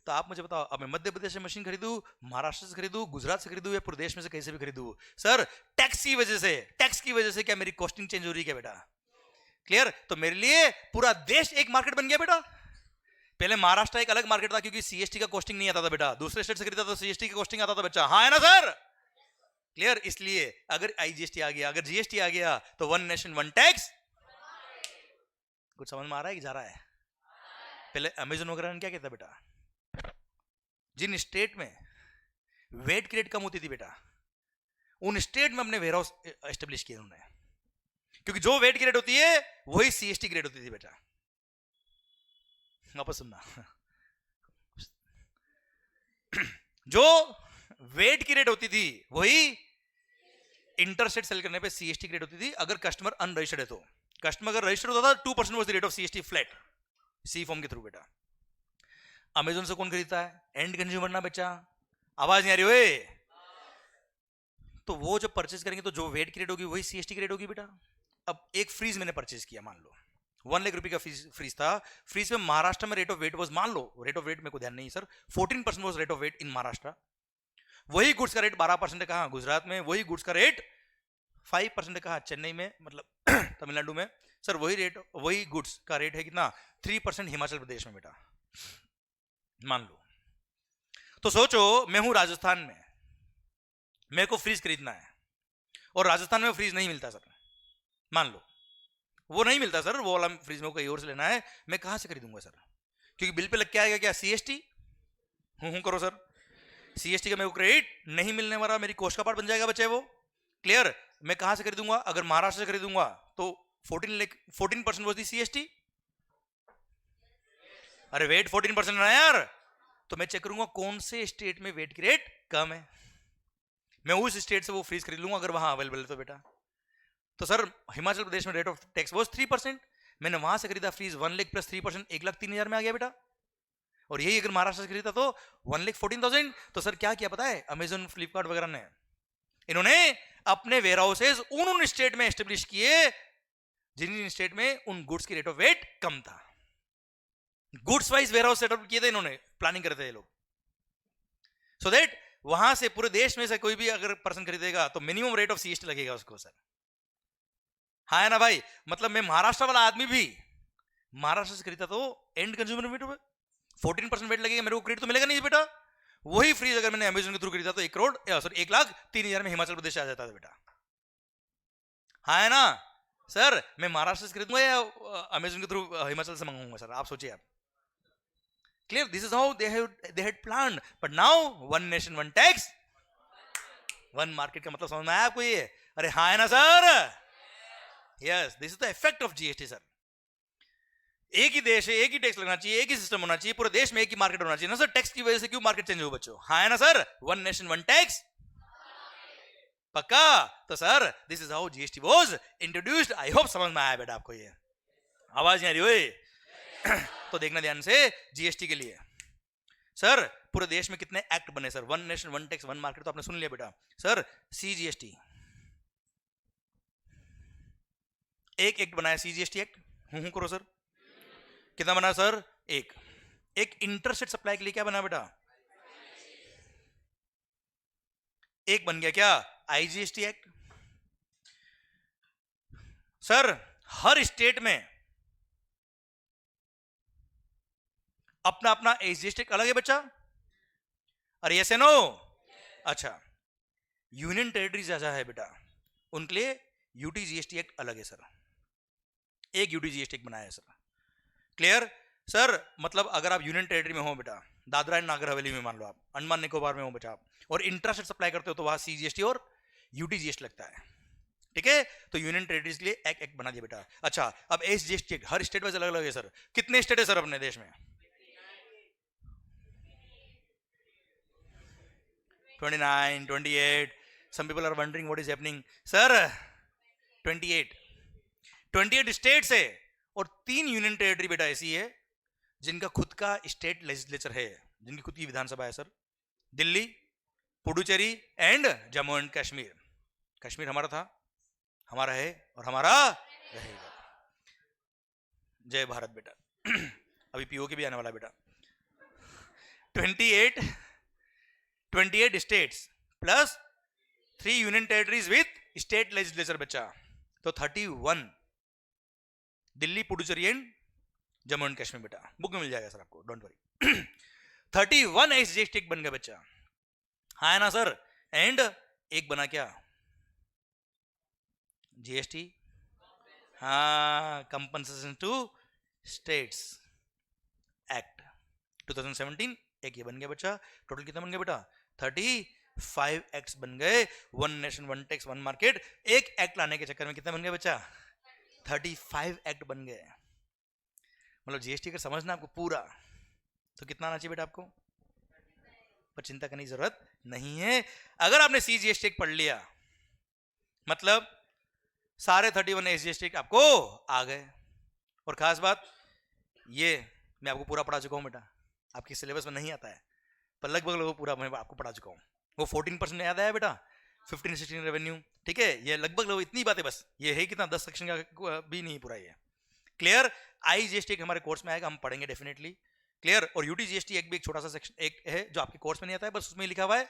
तो आप मुझे बताओ, अब मैं मध्य प्रदेश से मशीन खरीदूं, महाराष्ट्र से खरीदूं, गुजरात से खरीदूं, या प्रदेश में से कहीं से भी खरीदूं, सर टैक्स की वजह से क्या मेरी कॉस्टिंग चेंज हो रही है क्या बेटा? क्लियर? तो मेरे लिए पूरा देश एक मार्केट बन गया बेटा। पहले महाराष्ट्र एक अलग मार्केट था क्योंकि सीएसटी का कॉस्टिंग नहीं आता था बेटा, दूसरे स्टेट से खरीदा तो सीएसटी का कॉस्टिंग आता था बच्चा। हाँ है ना सर? क्लियर? इसलिए अगर आईजीएसटी आ गया, अगर जीएसटी आ गया, तो वन नेशन वन टैक्स। कुछ समझ में आ रहा है कि जा रहा है? पहले अमेजन वगैरह ने क्या कहता बेटा, जिन स्टेट में वेट की रेट कम होती थी बेटा, उन स्टेट में अपने वेयर हाउस एस्टेब्लिश किए उन्होंने, क्योंकि जो वेट की रेट होती है वही सीएसटी की रेट होती थी बेटा। वापस सुनना, जो वेट की रेट होती थी वही इंटरस्टेट सेल करने पे सीएसटी की रेट होती थी, अगर कस्टमर अनरजिस्टर्ड है तो। कस्टमर अगर रजिस्टर होता था 2% was the rate of CST flat, C form के थ्रू बेटा। अमेजोन से कौन खरीदता है? एंड कंज्यूमर ना बच्चा। आवाज नहीं आ रही ओए? तो वो जब परचेज करेंगे तो जो वेट की रेट होगी वही सीएसटी की रेट होगी बेटा। अब एक फ्रीज मैंने परचेज किया, मान लो 1 लाख रुपए का फ्रीज था। फ्रीज में महाराष्ट्र में रेट ऑफ वेट वाज, मान लो रेट ऑफ वेट मेरे को ध्यान नहीं sir, 14% was rate of VAT in Maharashtra. वही गुड्स का रेट 12% कहा गुजरात में, वही गुड्स का रेट 5% कहा चेन्नई में, मतलब तमिलनाडु में। सर वही रेट, वही गुड्स का रेट है कितना? 3% हिमाचल प्रदेश में बेटा, मान लो। तो सोचो मैं हूं राजस्थान में, मेरे को फ्रीज खरीदना है और राजस्थान में फ्रीज नहीं मिलता सर, मान लो वो नहीं मिलता सर, वो वाला फ्रीज में कहीं और से लेना है, मैं कहां से खरीदूंगा सर? क्योंकि बिल पे लग के आएगा क्या? सीएसटी। हूं करो सर, सीएसटी का मेरे को क्रेडिट नहीं मिलने वाला, मेरी कोस्ट का पार्ट बन जाएगा बच्चे वो। क्लियर? मैं कहां से खरीदूंगा? अगर महाराष्ट्र से खरीदूंगा तो 14% वो थी सीएसटी। अरे वेट 14% ना यार, तो मैं चेक करूंगा कौन से स्टेट में वेट की रेट कम है, मैं उस स्टेट से वो फ्रीज खरीद लूंगा अगर वहां अवेलेबल है तो बेटा। तो सर हिमाचल प्रदेश में रेट ऑफ टैक्स वॉज 3%, मैंने वहां से खरीदा फ्रीज 1 लाख प्लस 3%, 1,03,000 में आ गया बेटा। और यही अगर महाराष्ट्र से खरीदा तो 1,14,000। तो सर क्या किया पता है अमेजन फ्लिपकार्ट वगैरह ने? इन्होंने अपने वेयर हाउसेज उन स्टेट में एस्टेब्लिश किए जिन स्टेट में उन गुड्स की रेट ऑफ वेट कम था। Goods wise warehouse setup किए थे इन्होंने, प्लानिंग करते थे लोग, सो दैट वहां से पूरे देश में से कोई भी अगर पर्सन खरीदेगा तो मिनिमम रेट ऑफ सीएसटी लगेगा उसको सर। हाँ है ना भाई? मतलब मैं महाराष्ट्र वाला आदमी भी महाराष्ट्र से खरीदा तो एंड कंज्यूमर वेट 14% वेट लगेगा, मेरे को क्रेडिट तो मिलेगा नहीं बेटा। वही फ्रीज अगर मैंने अमेजन के थ्रू खरीदा तो 1,03,000 में हिमाचल प्रदेश आ जाता था बेटा। हाँ है ना सर? मैं महाराष्ट्र से खरीदूंगा या अमेजन के थ्रू हिमाचल से मंगाऊंगा सर? आप सोचिए आप। Clear? This is how they had planned, but now one nation one tax one market का मतलब समझ में आया आपको ये? अरे हाँ है ना sir? Yes, this is the effect of GST sir. एक ही देश है, एक ही टैक्स लगना चाहिए, एक ही सिस्टम होना चाहिए, पूरे देश में एक ही मार्केट होना चाहिए ना सर। टैक्स की वजह से क्यों मार्केट चेंज हो बच्चों? हाँ है ना sir? One nation one tax, पक्का? तो sir this is how GST was introduced. I hope समझ में आया बेटा आपको ये। आवाज नहीं आ रही ओए? तो देखना ध्यान से जीएसटी के लिए सर पूरे देश में कितने एक्ट बने sir? One nation one tax one market तो आपने सुन लिया बेटा। सर सीजीएसटी, एक एक्ट बनाया सीजीएसटी एक्ट, हूं करो सर। कितना बना सर? एक इंटरस्टेट सप्लाई के लिए क्या बना बेटा? एक बन गया क्या? IGST act. सर हर स्टेट में अपना अपना एजीएसटी अलग है बच्चा। अरे यस नो? अच्छा, यूनियन टेरिटरीज जैसा है बेटा, उनके लिए यूटीजीएसटी एक्ट अलग है सर। एक यूटीजीएसटी एक्ट बनाया है सर। Clear sir? मतलब अगर आप यूनियन टेरिटरी में हो बेटा, दादरा एंड नागर हवेली में मान लो आप, अंडमान निकोबार में हो बेटा आप, और इंट्रास्टेट सप्लाई करते हो तो वहां सीजीएसटी और यूटीजीएसटी लगता है। ठीक है? तो यूनियन टेरिटरीज के लिए एक बना दिया बेटा। अच्छा, अब एसजीएसटी एक्ट हर स्टेट वाइज अलग अलग है सर। कितने स्टेट है सर अपने देश में? 29, 28. Some people are wondering what is happening. Sir 28 states है और 3 यूनियन टेरिटरी बेटा ऐसी है जिनका खुद का स्टेट लेजिस्लेचर है, जिनकी खुद की विधानसभा है sir. Delhi, Puducherry and Jammu and Kashmir. Kashmir हमारा था, हमारा है और हमारा रहेगा। जय भारत बेटा। अभी पीओके भी आने वाला बेटा। 28 states plus 3 union territories with state legislature बच्चा, तो 31। दिल्ली, पुडुचेरी एंड जम्मू एंड कश्मीर बेटा, बुक में मिल जाएगा सर आपको, डोंट वरी। 31 एसजीएसटी बन गया बच्चा। हाँ है ना सर? एंड एक बना क्या? जीएसटी, हाँ, कंपनसेशन टू स्टेट्स एक्ट 2017, एक ये बन गया बच्चा। टोटल कितना बन गया बेटा? 35 एक्ट्स बन गए। One nation one tax one market, एक एक्ट लाने के चक्कर में कितना बन गया बच्चा? 35 एक्ट बन गए। मतलब जीएसटी का समझना आपको पूरा, तो कितना आना चाहिए बेटा आपको? पर चिंता करने की जरूरत नहीं है। अगर आपने सीजीएसटी पढ़ लिया, मतलब सारे 31 SGST आपको आ गए। और खास बात ये मैं आपको पूरा पढ़ा चुका हूं बेटा, आपकी सिलेबस में नहीं आता है पर लगभग लगभग पूरा मैं आपको पढ़ा चुका हूं। वो 14% याद आया बेटा, 15-16 रेवेन्यू, ठीक है, ये लगभग लगभग इतनी बातें बस, ये है कितना 10 सेक्शन का भी नहीं पूरा ये। क्लियर? IGST एक हमारे कोर्स में आएगा, हम पढ़ेंगे डेफिनेटली। क्लियर? और UTGST एक भी एक छोटा सा सेक्शन एक है जो आपके कोर्स में नहीं आता है, बस उसमें लिखा हुआ है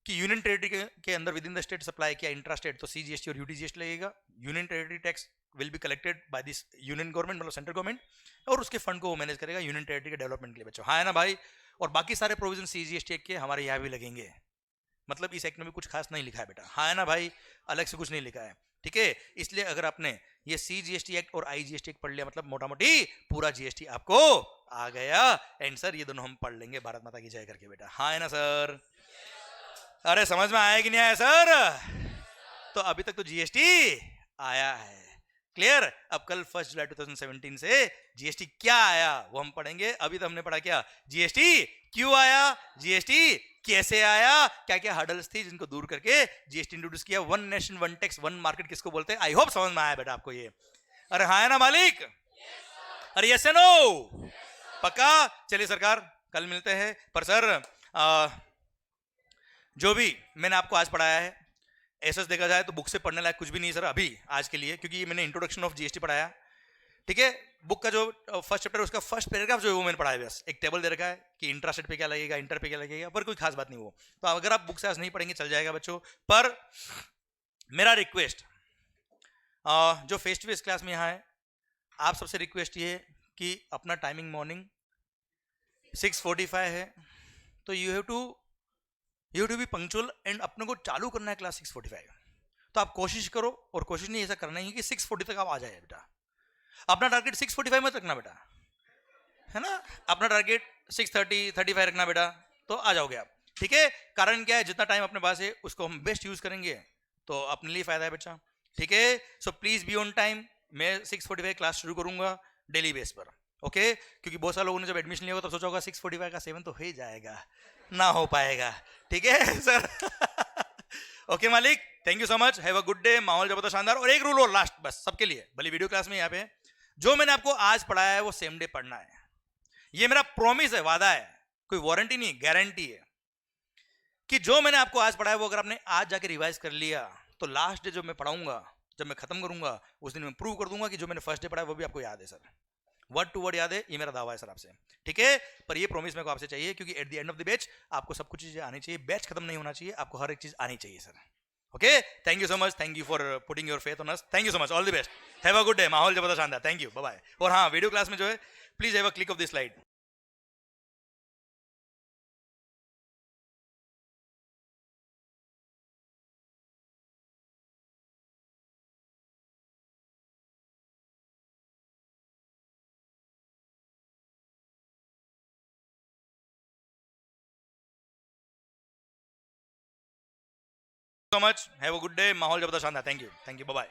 कि यूनियन टेरिटरी के अंदर with in the state supply किया इंट्रा स्टेट तो CGST और UTGST लगेगा। Union territory tax will be collected by this union government, मतलब सेंट्रल गवर्नमेंट, और उसके फंड को वो मैनेज करेगा यूनियन टेरिटरी के डेवलपमेंट के लिए बच्चों। हाँ है ना भाई? और बाकी सारे प्रोविजन CGST के हमारे यहाँ भी लगेंगे, मतलब इस एक्ट में भी कुछ खास नहीं लिखा है बेटा। हाँ है ना भाई? अलग से कुछ नहीं लिखा है, ठीक है। इसलिए अगर आपने ये CGST एक्ट और IGST एक्ट पढ़ लिया मतलब मोटा मोटी पूरा GST आपको आ गया। एंड सर ये दोनों हम पढ़ लेंगे भारत माता की जय करके बेटा। हाँ है ना सर? अरे समझ में आया कि नहीं आया सर? तो अभी तक तो GST आया है। क्लियर? अब कल 1 जुलाई 2017 से GST क्या आया वो हम पढ़ेंगे। अभी तो हमने पढ़ा क्या, GST क्यों आया, GST कैसे आया, क्या क्या हर्डल्स थी जिनको दूर करके GST इंट्रोड्यूस किया। One nation one tax one market किसको बोलते हैं? आई होप समझ में आया बेटा आपको ये। अरे हाँ है ना मालिक? अरे यस नो? पक्का? चलिए सरकार कल मिलते हैं। पर सर जो भी मैंने आपको आज पढ़ाया है ऐसा देखा जाए तो बुक से पढ़ने लायक कुछ भी नहीं सर अभी आज के लिए, क्योंकि मैंने इंट्रोडक्शन ऑफ GST पढ़ाया, ठीक है। बुक का जो फर्स्ट चैप्टर उसका फर्स्ट पैराग्राफ जो है वो मैंने पढ़ाया, बस एक टेबल दे रखा है कि इंट्रास्टेट पे क्या लगेगा, इंटर पे क्या लगेगा, पर कोई खास बात नहीं वो। तो अगर आप बुक से आज नहीं पढ़ेंगे चल जाएगा बच्चों। पर मेरा रिक्वेस्ट जो फेस टू फेस क्लास में यहाँ है आप सबसे रिक्वेस्ट ये कि अपना टाइमिंग मॉर्निंग 6:45 है, तो you have to be punctual and अपने को चालू करना है क्लास 6:45। तो आप कोशिश करो, और कोशिश नहीं ऐसा करना है कि 6:40 तक आप आ जाए बेटा। अपना टारगेट 6:45 मत रखना बेटा, है ना। अपना टारगेट 6:30 35 रखना बेटा, तो आ जाओगे आप, ठीक है। कारण क्या है, जितना टाइम अपने पास है उसको हम बेस्ट यूज करेंगे तो अपने लिए फायदा है बच्चा, ठीक है। So please be on time. मैं 6:45 क्लास शुरू करूंगा डेली बेस पर, ओके। क्योंकि बहुत सारे लोगों ने जब एडमिशन लिया होगा तब सोचा होगा 6:45 का 7 तो हो ही जाएगा, ना हो पाएगा, ठीक है सर। ओके मालिक, thank you so much, have a good day. माहौल जबरदस्त शानदार। और एक रूल और लास्ट बस सबके लिए, भले वीडियो क्लास में यहाँ पे जो मैंने आपको आज पढ़ाया है वो सेम डे पढ़ना है। ये मेरा प्रॉमिस है, वादा है, कोई वारंटी नहीं, गारंटी है कि जो मैंने आपको आज पढ़ाया वो अगर आपने आज जाके रिवाइज कर लिया तो लास्ट डे जब मैं पढ़ाऊंगा, जब मैं खत्म करूंगा उस दिन मैं प्रूव कर दूंगा कि जो मैंने फर्स्ट डे पढ़ाया वो भी आपको याद है सर, वर्ड टू वर्ड याद है। ये मेरा दावा है सर आपसे, ठीक है। पर ये प्रॉमिस मेरे को आपसे चाहिए क्योंकि at the end of the batch आपको सब कुछ चीजें आनी चाहिए, बैच खत्म नहीं होना चाहिए, आपको हर एक चीज आनी चाहिए sir, okay. Thank you so much, thank you for putting your faith on us, thank you so much, all the best, have a good day. माहौल जबरदस्त शानदार, थैंक यू, बाय बाय। और हाँ, वीडियो क्लास में जो है please have a click of this slide. so much, have a good day, माहौल जबरदस्त शानदार, थैंक यू, बाय बाय।